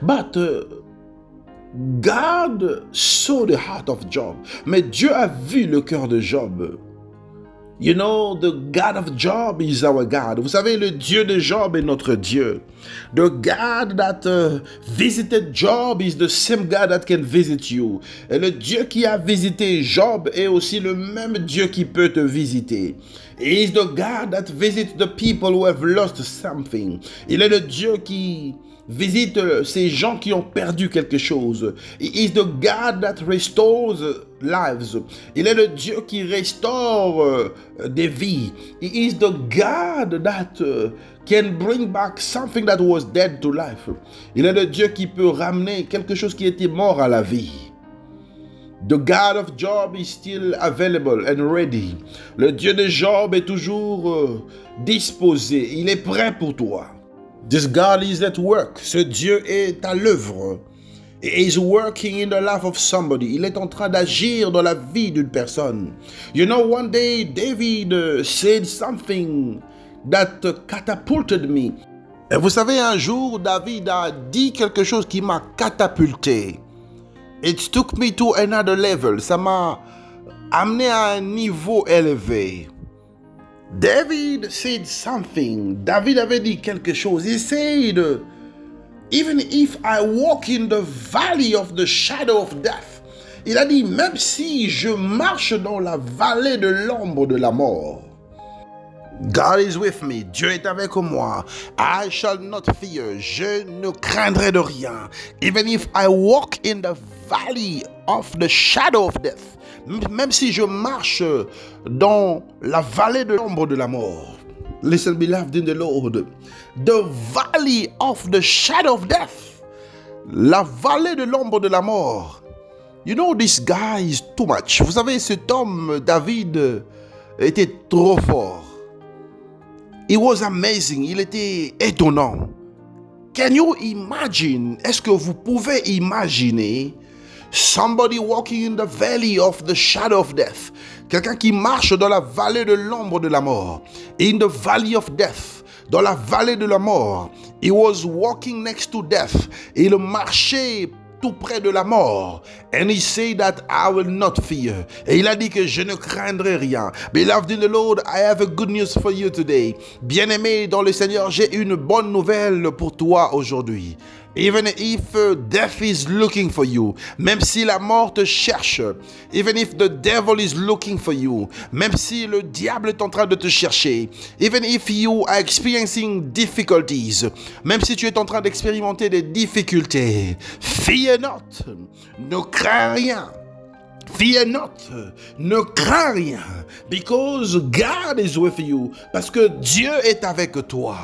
But God saw the heart of Job. Mais Dieu a vu le cœur de Job. You know, the God of Job is our God. Vous savez, le Dieu de Job est notre Dieu. The God that visited Job is the same God that can visit you. Et le Dieu qui a visité Job est aussi le même Dieu qui peut te visiter. He is the God that visits the people who have lost something. Il est le Dieu qui visite ces gens qui ont perdu quelque chose. He is the God that restores lives. Il est le Dieu qui restaure des vies. He is the God that can bring back something that was dead to life. Il est le Dieu qui peut ramener quelque chose qui était mort à la vie. The God of Job is still available and ready. Le Dieu de Job est toujours disposé. Il est prêt pour toi. This God is at work. Ce Dieu est à l'œuvre. He is working in the life of somebody. Il est en train d'agir dans la vie d'une personne. You know, one day David said something that catapulted me. Et vous savez, un jour, David a dit quelque chose qui m'a catapulté. It took me to another level. Ça m'a amené à un niveau élevé. David said something. David avait dit quelque chose. He said, even if I walk in the valley of the shadow of death. Il a dit, même si je marche dans la vallée de l'ombre de la mort. God is with me. Dieu est avec moi. I shall not fear. Je ne craindrai de rien. Even if I walk in the valley of the shadow of death. Même si je marche dans la vallée de l'ombre de la mort. Listen, beloved in the Lord. The valley of the shadow of death. La vallée de l'ombre de la mort. You know, this guy is too much. Vous savez, cet homme, David, était trop fort. It was amazing. Il était étonnant. Can you imagine? Est-ce que vous pouvez imaginer somebody walking in the valley of the shadow of death? Quelqu'un qui marche dans la vallée de l'ombre de la mort. In the valley of death. Dans la vallée de la mort. He was walking next to death. Il marchait tout près de la mort. And he said that I will not fear. Et il a dit que je ne craindrai rien. Beloved in the Lord, I have a good news for you today. Bien-aimé dans le Seigneur, j'ai une bonne nouvelle pour toi aujourd'hui. Even if death is looking for you, même si la mort te cherche, even if the devil is looking for you, même si le diable est en train de te chercher, even if you are experiencing difficulties, même si tu es en train d'expérimenter des difficultés, fear not, ne crains rien. Fear not, ne crains rien, because God is with you, parce que Dieu est avec toi.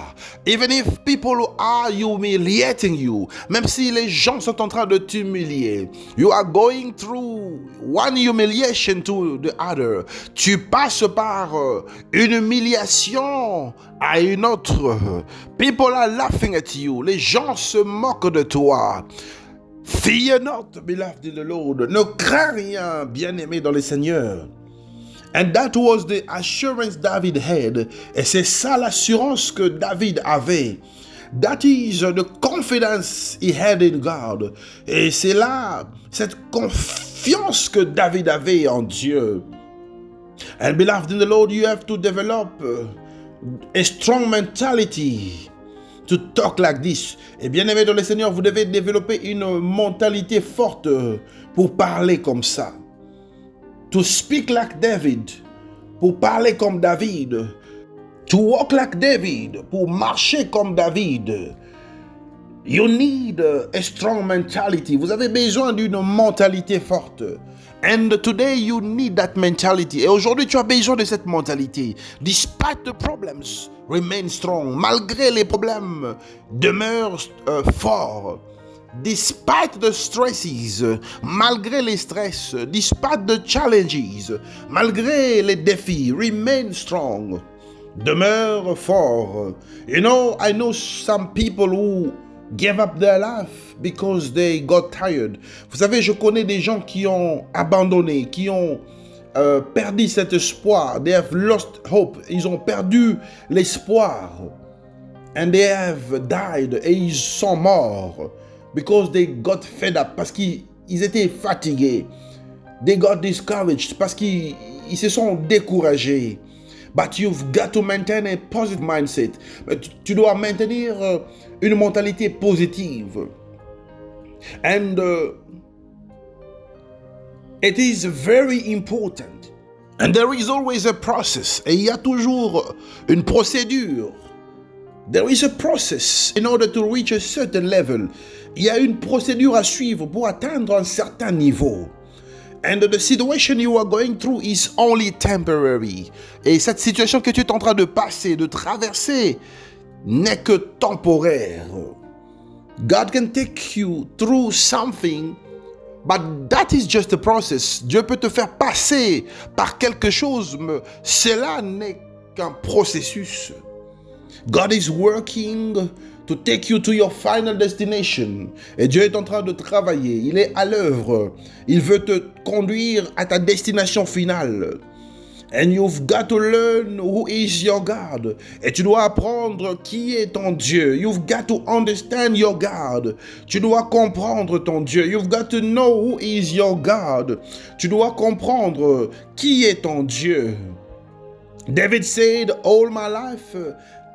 Even if people are humiliating you, même si les gens sont en train de t'humilier, you are going through one humiliation to the other. Tu passes par une humiliation à une autre. People are laughing at you. Les gens se moquent de toi. Fear not, beloved in the Lord. Ne crains rien, bien-aimé dans le Seigneur. And that was the assurance David had. Et c'est ça l'assurance que David avait. That is the confidence he had in God. Et c'est là, cette confiance que David avait en Dieu. And beloved in the Lord, you have to develop a strong mentality to talk like this. Et bien aimé dans le Seigneur, vous devez développer une mentalité forte pour parler comme ça. To speak like David, pour parler comme David. To walk like David, pour marcher comme David. You need a strong mentality. Vous avez besoin d'une mentalité forte. And today you need that mentality. Et aujourd'hui, tu as besoin de cette mentalité. Despite the problems, remain strong. Malgré les problèmes, demeure fort. Despite the stresses, malgré les stress, despite the challenges, malgré les défis, remain strong. Demeure fort. You know, I know some people who gave up their life because they got tired. Vous savez, je connais des gens qui ont abandonné, qui ont perdu cet espoir. They have lost hope. Ils ont perdu l'espoir. And they have died. Et ils sont morts. Because they got fed up. Parce qu'ils étaient fatigués. They got discouraged. Parce qu'ils se sont découragés. But you've got to maintain a positive mindset. Tu dois maintenir une mentalité positive. And it is very important. And there is always a process. Et il y a toujours une procédure. There is a process in order to reach a certain level. Il y a une procédure à suivre pour atteindre un certain niveau. And the situation you are going through is only temporary. Et cette situation que tu es en train de passer, de traverser, n'est que temporaire. God can take you through something, but that is just a process. Dieu peut te faire passer par quelque chose, mais cela n'est qu'un processus. God is working to take you to your final destination. Et Dieu est en train de travailler, il est à l'œuvre. Il veut te conduire à ta destination finale. And you've got to learn who is your God. Et tu dois apprendre qui est ton Dieu. You've got to understand your God. Tu dois comprendre ton Dieu. You've got to know who is your God. Tu dois comprendre qui est ton Dieu. David said, all my life,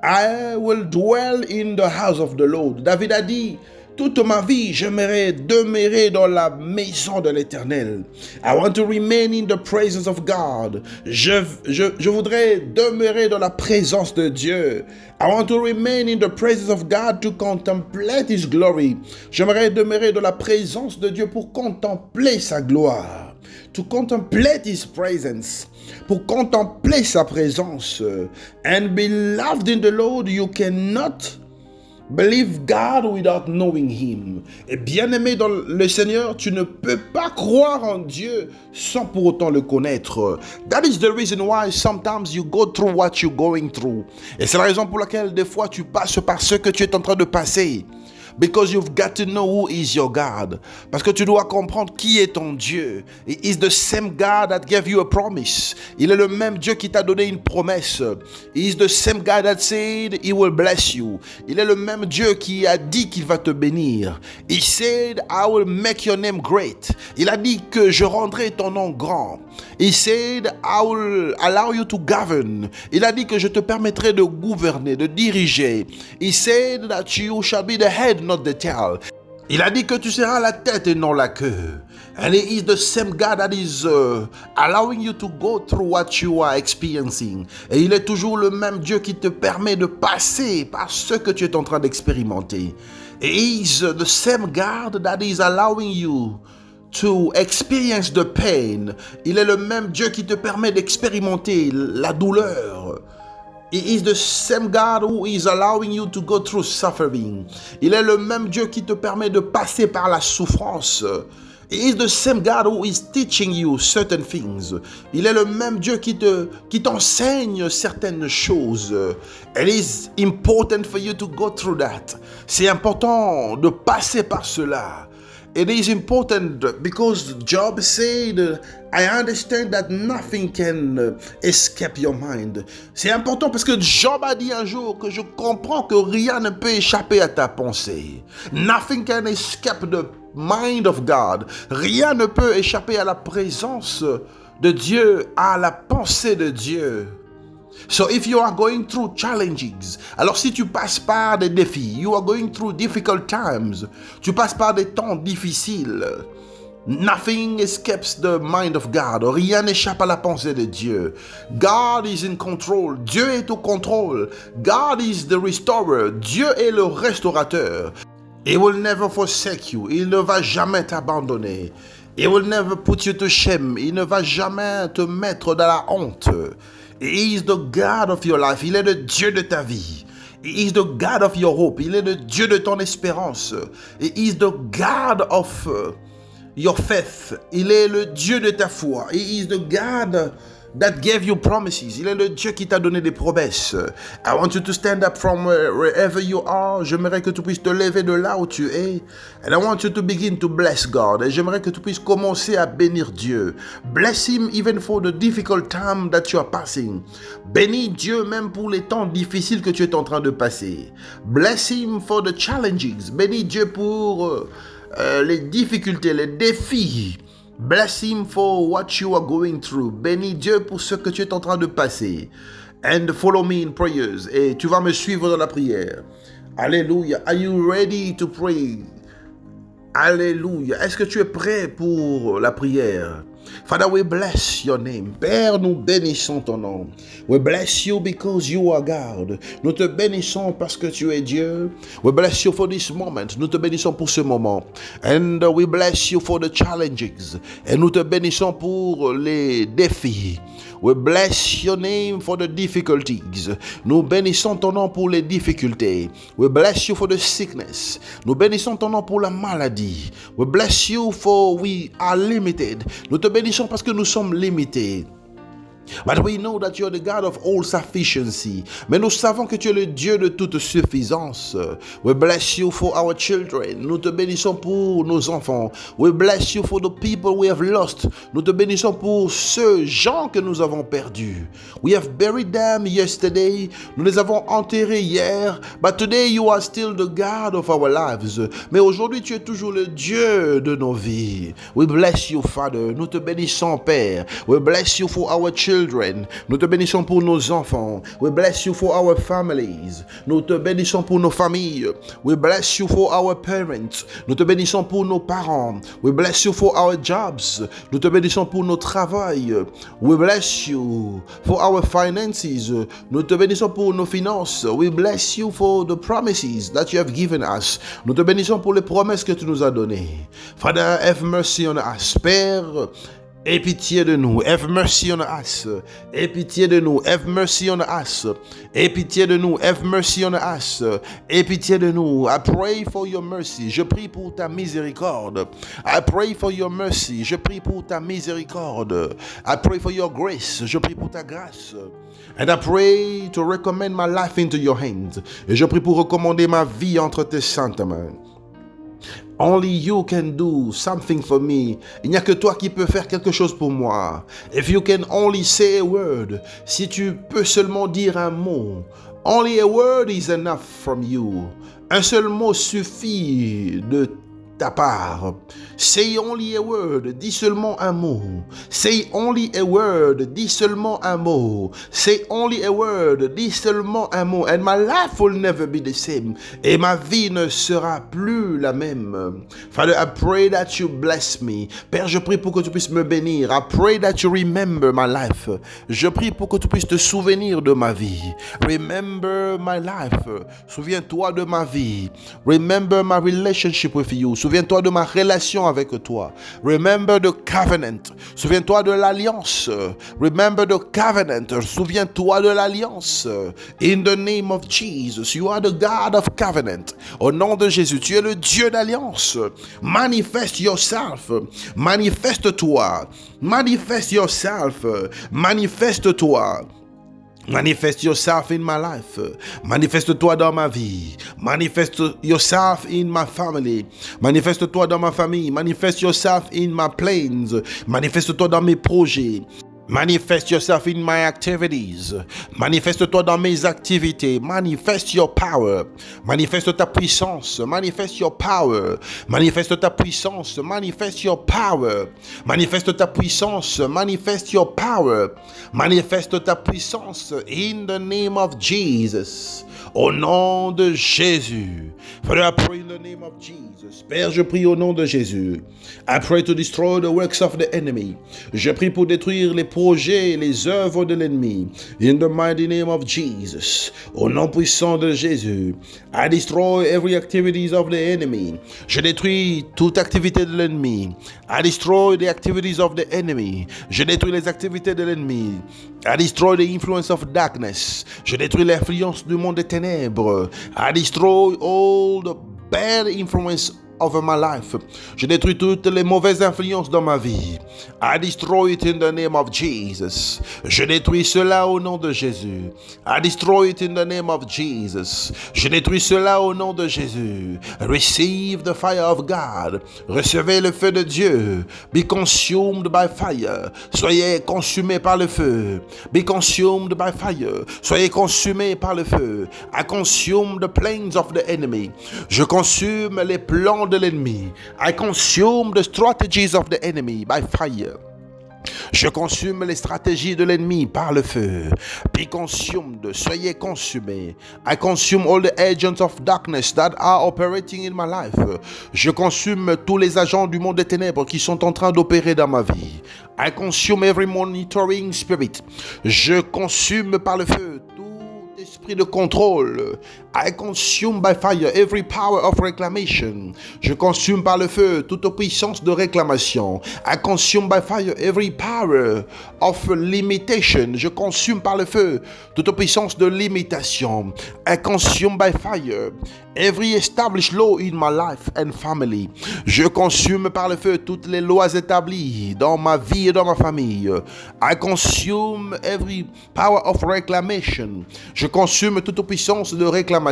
I will dwell in the house of the Lord. David a dit, toute ma vie, j'aimerais demeurer dans la maison de l'Éternel. I want to remain in the presence of God. Je voudrais demeurer dans la présence de Dieu. I want to remain in the presence of God to contemplate His glory. J'aimerais demeurer dans la présence de Dieu pour contempler sa gloire. To contemplate His presence. Pour contempler sa présence. And beloved in the Lord, you cannot believe God without knowing Him. Et bien-aimé dans le Seigneur, tu ne peux pas croire en Dieu sans pour autant le connaître. That is the reason why sometimes you go through what you're going through. Et c'est la raison pour laquelle des fois tu passes par ce que tu es en train de passer. Because you've got to know who is your God. Parce que tu dois comprendre qui est ton Dieu. He is the same God that gave you a promise. Il est le même Dieu qui t'a donné une promesse. He is the same God that said He will bless you. Il est le même Dieu qui a dit qu'il va te bénir. He said, I will make your name great. Il a dit que je rendrai ton nom grand. He said, I will allow you to govern. Il a dit que je te permettrai de gouverner, de diriger. He said that you shall be the head, not the tail. Il a dit que tu seras la tête et non la queue. And He is the same God that is allowing you to go through what you are experiencing. Et il est toujours le même Dieu qui te permet de passer par ce que tu es en train d'expérimenter. He is the same God that is allowing you to experience the pain. Il est le même Dieu qui te permet d'expérimenter la douleur. He is the same God who is allowing you to go through suffering. Il est le même Dieu qui te permet de passer par la souffrance. He is the same God who is teaching you certain things. Il est le même Dieu qui t'enseigne certaines choses. It is important for you to go through that. C'est important de passer par cela. It is important because Job said, I understand that nothing can escape your mind. C'est important parce que Job a dit un jour que je comprends que rien ne peut échapper à ta pensée. Nothing can escape the mind of God. Rien ne peut échapper à la présence de Dieu, à la pensée de Dieu. So if you are going through challenges, alors si tu passes par des défis, you are going through difficult times, tu passes par des temps difficiles, nothing escapes the mind of God. Rien n'échappe à la pensée de Dieu. God is in control. Dieu est au contrôle. God is the restorer. Dieu est le restaurateur. He will never forsake you. Il ne va jamais t'abandonner. He will never put you to shame. Il ne va jamais te mettre dans la honte. He is the God of your life. Il est le Dieu de ta vie. He is the God of your hope. Il est le Dieu de ton espérance. He is the God of your faith. Il est le Dieu de ta foi. He is the God that gave you promises. Il est le Dieu qui t'a donné des promesses. I want you to stand up from wherever you are. J'aimerais que tu puisses te lever de là où tu es. And I want you to begin to bless God. Et j'aimerais que tu puisses commencer à bénir Dieu. Bless Him even for the difficult time that you are passing. Bénis Dieu même pour les temps difficiles que tu es en train de passer. Bless Him for the challenges. Bénis Dieu pour les difficultés, les défis. Bless Him for what you are going through. Bénis Dieu pour ce que tu es en train de passer. And follow me in prayers. Et tu vas me suivre dans la prière. Alléluia. Are you ready to pray? Alléluia. Est-ce que tu es prêt pour la prière? Father, we bless your name. Père, nous bénissons ton nom. We bless you because you are God. Nous te bénissons parce que tu es Dieu. We bless you for this moment. Nous te bénissons pour ce moment. And we bless you for the challenges. Et nous te bénissons pour les défis. We bless your name for the difficulties. Nous bénissons ton nom pour les difficultés. We bless you for the sickness. Nous bénissons ton nom pour la maladie. We bless you for we are limited. Nous te bénissons parce que nous sommes limités. But we know that you are the God of all sufficiency. Mais nous savons que tu es le Dieu de toute suffisance. We bless you for our children. Nous te bénissons pour nos enfants. We bless you for the people we have lost. Nous te bénissons pour ceux gens que nous avons perdus. We have buried them yesterday. Nous les avons enterrés hier. But today you are still the God of our lives. Mais aujourd'hui tu es toujours le Dieu de nos vies. We bless you, Father. Nous te bénissons, Père. We bless you for our children. Nous te bénissons pour nos enfants. We bless you for our families. Nous te bénissons pour nos familles. We bless you for our parents. Nous te bénissons pour nos parents. We bless you for our jobs. Nous te bénissons pour nos travail. We bless you for our finances. Nous te bénissons pour nos finances. We bless you for the promises that you have given us. Nous te bénissons pour les promesses que tu nous as données. Father, have mercy on us. Père, aie pitié de nous. Have mercy on us. Aie pitié de nous. Have mercy on us. Aie pitié de nous. Have mercy on us. Aie pitié de nous. I pray for your mercy. Je prie pour ta miséricorde. I pray for your mercy. Je prie pour ta miséricorde. I pray for your grace. Je prie pour ta grâce. And I pray to recommend my life into your hands. Et je prie pour recommander ma vie entre tes saintes mains. Only you can do something for me. Il n'y a que toi qui peux faire quelque chose pour moi. If you can only say a word. Si tu peux seulement dire un mot. Only a word is enough from you. Un seul mot suffit de ta part. Say only a word. Dis seulement un mot. Say only a word. Dis seulement un mot. Say only a word. Dis seulement un mot. And my life will never be the same. Et ma vie ne sera plus la même. Father, I pray that you bless me. Père, je prie pour que tu puisses me bénir. I pray that you remember my life. Je prie pour que tu puisses te souvenir de ma vie. Remember my life. Souviens-toi de ma vie. Remember my relationship with you. Souviens-toi de ma relation avec toi. Remember the covenant. Souviens-toi de l'alliance. Remember the covenant. Souviens-toi de l'alliance. In the name of Jesus, you are the God of covenant. Au nom de Jésus, tu es le Dieu d'alliance. Manifest yourself. Manifeste-toi. Manifest yourself. Manifeste-toi. Manifest yourself in my life. Manifeste-toi dans ma vie. Manifest yourself in my family. Manifeste-toi dans ma famille. Manifest yourself in my plans. Manifeste-toi dans mes projets. Manifest yourself in my activities. Manifeste-toi dans mes activités. Manifest your power. Manifeste ta puissance. Manifest your power. Manifeste ta puissance. Manifest your power. Manifeste ta puissance. Manifest your power. Manifeste ta puissance in the name of Jesus. Au nom de Jésus. Father, I pray in the name of Jesus. Père, je prie au nom de Jésus. I pray to destroy the works of the enemy. Je prie pour détruire les projets et les œuvres de l'ennemi. In the mighty name of Jesus. Au nom puissant de Jésus. I destroy every activities of the enemy. Je détruis toute activité de l'ennemi. I destroy the activities of the enemy. Je détruis les activités de l'ennemi. I destroy the influence of darkness. Je détruis l'influence du monde des ténèbres. I destroy all the bad influence over my life. Je détruis toutes les mauvaises influences dans ma vie. I destroy it in the name of Jesus. Je détruis cela au nom de Jésus. I destroy it in the name of Jesus. Je détruis cela au nom de Jésus. Receive the fire of God. Recevez le feu de Dieu. Be consumed by fire. Soyez consumés par le feu. Be consumed by fire. Soyez consumés par le feu. I consume the plans of the enemy. Je consume les plans de l'ennemi. I consume the strategies of the enemy by fire. Je consume les stratégies de l'ennemi par le feu. Be consumed. Soyez consumés. I consume all the agents of darkness that are operating in my life. Je consume tous les agents du monde des ténèbres qui sont en train d'opérer dans ma vie. I consume every monitoring spirit. Je consume par le feu tout esprit esprit de contrôle. I consume by fire every power of reclamation. Je consume par le feu toute puissance de réclamation. I consume by fire every power of limitation. Je consume par le feu toute puissance de limitation. I consume by fire every established law in my life and family. Je consume par le feu toutes les lois établies dans ma vie et dans ma famille. I consume every power of reclamation. Je consume toute puissance de réclamation.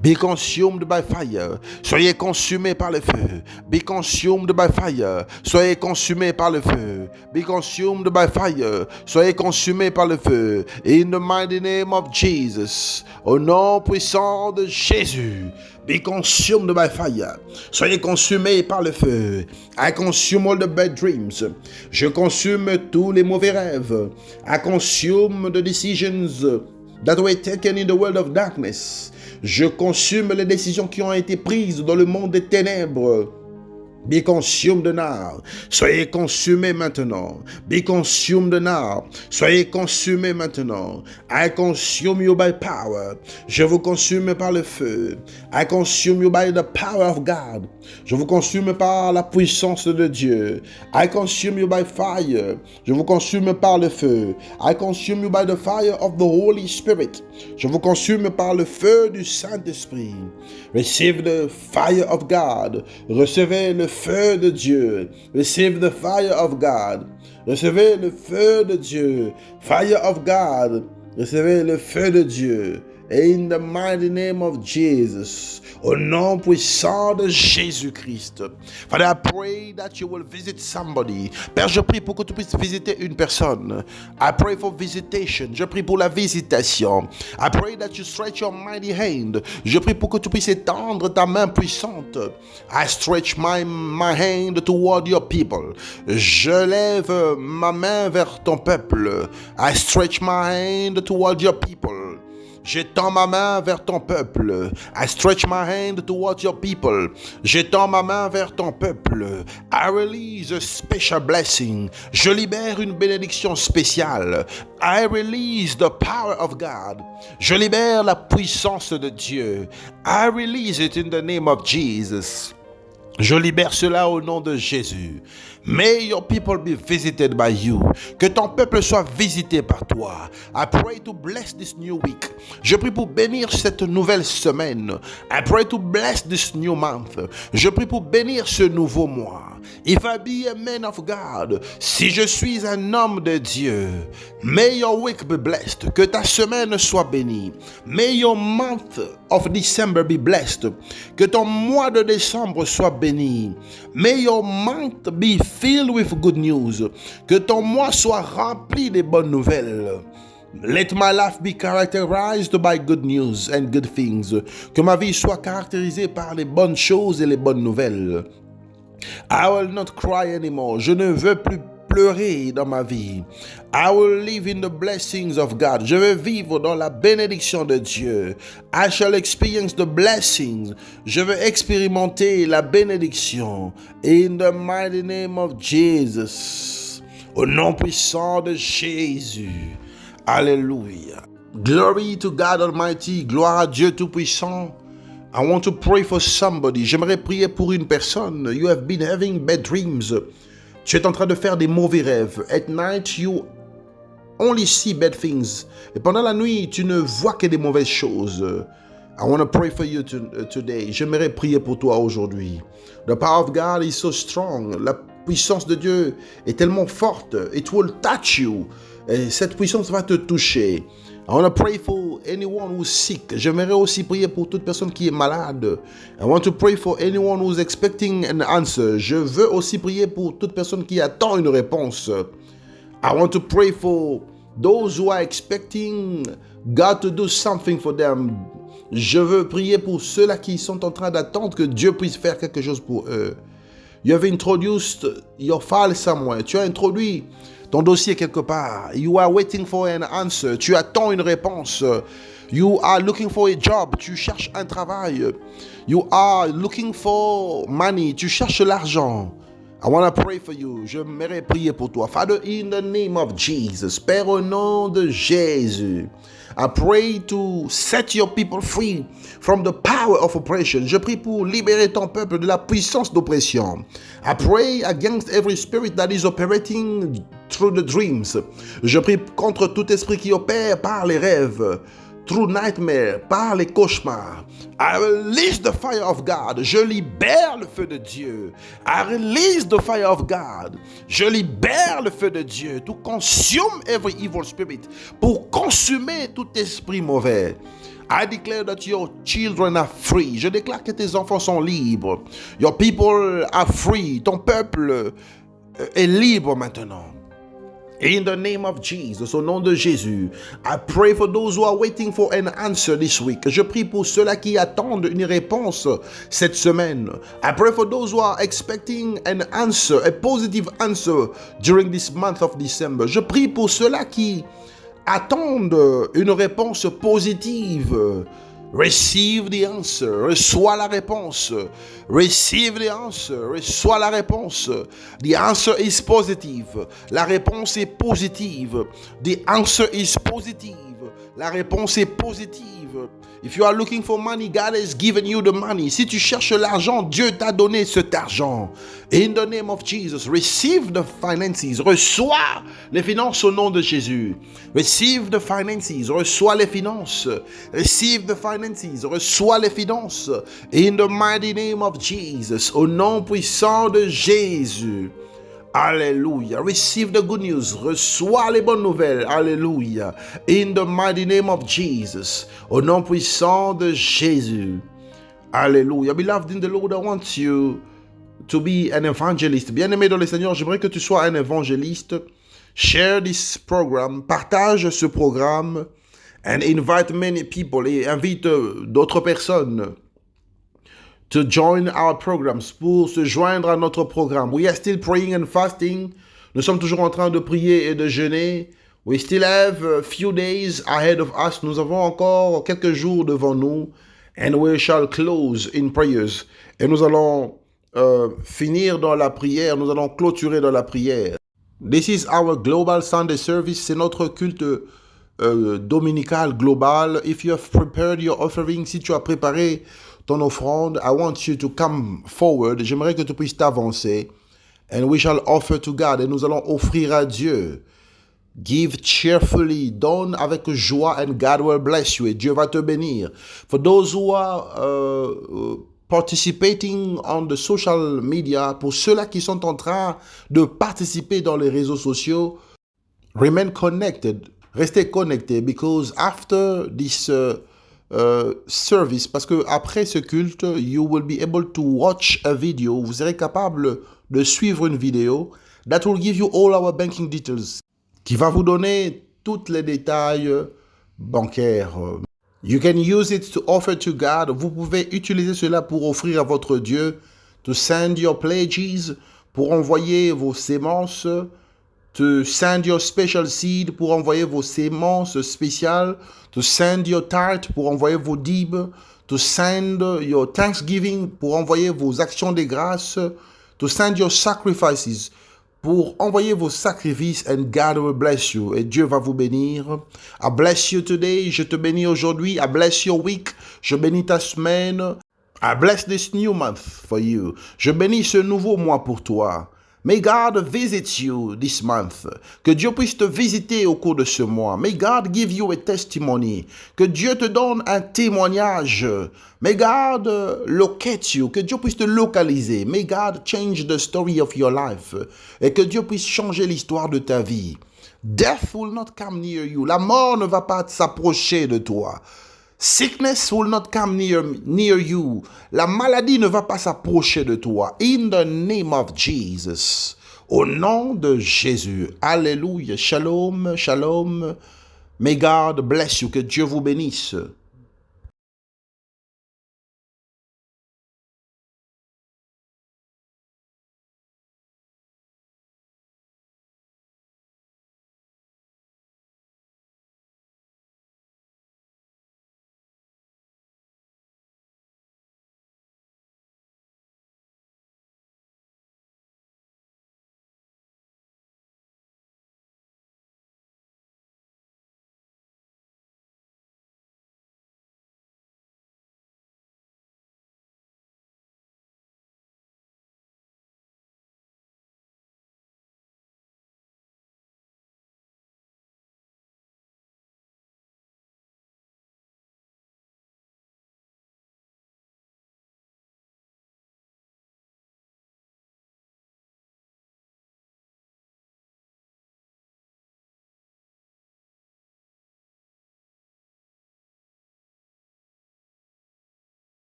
Be consumed by fire. Soyez consumés par le feu. Be consumed by fire. Soyez consumés par le feu. Be consumed by fire. Soyez consumés par le feu. In the mighty name of Jesus. Au nom puissant de Jésus. Be consumed by fire. Soyez consumés par le feu. I consume all the bad dreams. Je consume tous les mauvais rêves. I consume the decisions that were taken in the world of darkness. Je consume les décisions qui ont été prises dans le monde des ténèbres. Be consumed now. Soyez consumés maintenant. Be consumed now. Soyez consumés maintenant. I consume you by power. Je vous consume par le feu. I consume you by the power of God. Je vous consume par la puissance de Dieu. I consume you by fire. Je vous consume par le feu. I consume you by the fire of the Holy Spirit. Je vous consume par le feu du Saint-Esprit. Receive the fire of God. Recevez le feu de Dieu. Receive the fire of God. Recevez le feu de Dieu. Fire of God. Recevez le feu de Dieu. In the mighty name of Jesus. Au nom puissant de Jésus-Christ. Father, I pray that you will visit somebody. Père, je prie pour que tu puisses visiter une personne. I pray for visitation. Je prie pour la visitation. I pray that you stretch your mighty hand. Je prie pour que tu puisses étendre ta main puissante. I stretch my hand toward your people. Je lève ma main vers ton peuple. I stretch my hand toward your people. J'étends ma main vers ton peuple. I stretch my hand towards your people. J'étends ma main vers ton peuple. I release a special blessing. Je libère une bénédiction spéciale. I release the power of God. Je libère la puissance de Dieu. I release it in the name of Jesus. Je libère cela au nom de Jésus. May your people be visited by you. Que ton peuple soit visité par toi. I pray to bless this new week. Je prie pour bénir cette nouvelle semaine. I pray to bless this new month. Je prie pour bénir ce nouveau mois. If I be a man of God, si je suis un homme de Dieu, may your week be blessed. Que ta semaine soit bénie. May your month of December be blessed. Que ton mois de décembre soit béni. May your month be filled with good news. Que ton mois soit rempli de bonnes nouvelles. Let my life be characterized by good news and good things. Que ma vie soit caractérisée par les bonnes choses et les bonnes nouvelles. I will not cry anymore. Je ne veux plus pleurer dans ma vie. I will live in the blessings of God. Je vais vivre dans la bénédiction de Dieu. I shall experience the blessings. Je vais expérimenter la bénédiction. In the mighty name of Jesus. Au nom puissant de Jésus. Alléluia. Glory to God Almighty. Gloire à Dieu Tout-Puissant. I want to pray for somebody. J'aimerais prier pour une personne. You have been having bad dreams. Tu es en train de faire des mauvais rêves. At night, you only see bad things. Et pendant la nuit, tu ne vois que des mauvaises choses. I want to pray for you today. J'aimerais prier pour toi aujourd'hui. The power of God is so strong. La puissance de Dieu est tellement forte. It will touch you. Et cette puissance va te toucher. I want to pray for anyone who's sick. J'aimerais aussi prier pour toute personne qui est malade. I want to pray for anyone who's expecting an answer. Je veux aussi prier pour toute personne qui attend une réponse. I want to pray for those who are expecting God to do something for them. Je veux prier pour ceux-là qui sont en train d'attendre que Dieu puisse faire quelque chose pour eux. You have introduced your file somewhere. Tu as introduit ton dossier quelque part. You are waiting for an answer. Tu attends une réponse. You are looking for a job. Tu cherches un travail. You are looking for money. Tu cherches l'argent. I want to pray for you. J'aimerais prier pour toi. Father, in the name of Jesus. Père, au nom de Jésus. I pray to set your people free from the power of oppression. Je prie pour libérer ton peuple de la puissance d'oppression. I pray against every spirit that is operating through the dreams. Je prie contre tout esprit qui opère par les rêves, through nightmare, par les cauchemars. I release the fire of God. Je libère le feu de Dieu. I release the fire of God. Je libère le feu de Dieu to consume every evil spirit, pour consumer tout esprit mauvais. I declare that your children are free. Je déclare que tes enfants sont libres. Your people are free. Ton peuple est libre maintenant. In the name of Jesus, au nom de Jésus, I pray for those who are waiting for an answer this week. Je prie pour ceux-là qui attendent une réponse cette semaine. I pray for those who are expecting an answer, a positive answer during this month of December. Je prie pour ceux-là qui attendent une réponse positive. Receive the answer. Reçois la réponse. Receive the answer. Reçois la réponse. The answer is positive. La réponse est positive. The answer is positive. La réponse est positive. If you are looking for money, God has given you the money. Si tu cherches l'argent, Dieu t'a donné cet argent. In the name of Jesus, receive the finances. Reçois les finances au nom de Jésus. Receive the finances. Reçois les finances. Receive the finances. Reçois les finances. In the mighty name of Jesus. Au nom puissant de Jésus. Alléluia. Receive the good news. Reçois les bonnes nouvelles. Alléluia. In the mighty name of Jesus. Au nom puissant de Jésus. Alléluia. Beloved in the Lord, I want you to be an evangelist. Bien-aimé dans le Seigneur, j'aimerais que tu sois un évangéliste. Share this program. Partage ce programme. And invite many people. Et invite d'autres personnes to join our programs, pour se joindre à notre programme. We are still praying and fasting. Nous sommes toujours en train de prier et de jeûner. We still have a few days ahead of us. Nous avons encore quelques jours devant nous. And we shall close in prayers. Et nous allons finir dans la prière. Nous allons clôturer dans la prière. This is our global Sunday service. C'est notre culte dominical global. If you have prepared your offering, si tu as préparé ton offrande, I want you to come forward. J'aimerais que tu puisses t'avancer. And we shall offer to God. Et nous allons offrir à Dieu. Give cheerfully. Donne avec joie and God will bless you. Et Dieu va te bénir. For those who are participating on the social media, pour ceux-là qui sont en train de participer dans les réseaux sociaux, remain connected. Restez connectés, because after this service, parce que après ce culte, you will be able to watch a video. Vous serez capable de suivre une vidéo that will give you all our banking details, qui va vous donner tous les détails bancaires. You can use it to offer to God. Vous pouvez utiliser cela pour offrir à votre Dieu. To send your pledges, pour envoyer vos sémences. To send your special seed, pour envoyer vos sémences spéciales. To send your tithe, pour envoyer vos dîmes. To send your thanksgiving, pour envoyer vos actions de grâce. To send your sacrifices, pour envoyer vos sacrifices, and God will bless you. Et Dieu va vous bénir. I bless you today. Je te bénis aujourd'hui. I bless your week. Je bénis ta semaine. I bless this new month for you. Je bénis ce nouveau mois pour toi. May God visit you this month. Que Dieu puisse te visiter au cours de ce mois. May God give you a testimony. Que Dieu te donne un témoignage. May God locate you. Que Dieu puisse te localiser. May God change the story of your life. Et que Dieu puisse changer l'histoire de ta vie. Death will not come near you. La mort ne va pas s'approcher de toi. Sickness will not come near you. La maladie ne va pas s'approcher de toi. In the name of Jesus. Au nom de Jésus. Alléluia. Shalom, shalom. May God bless you. Que Dieu vous bénisse.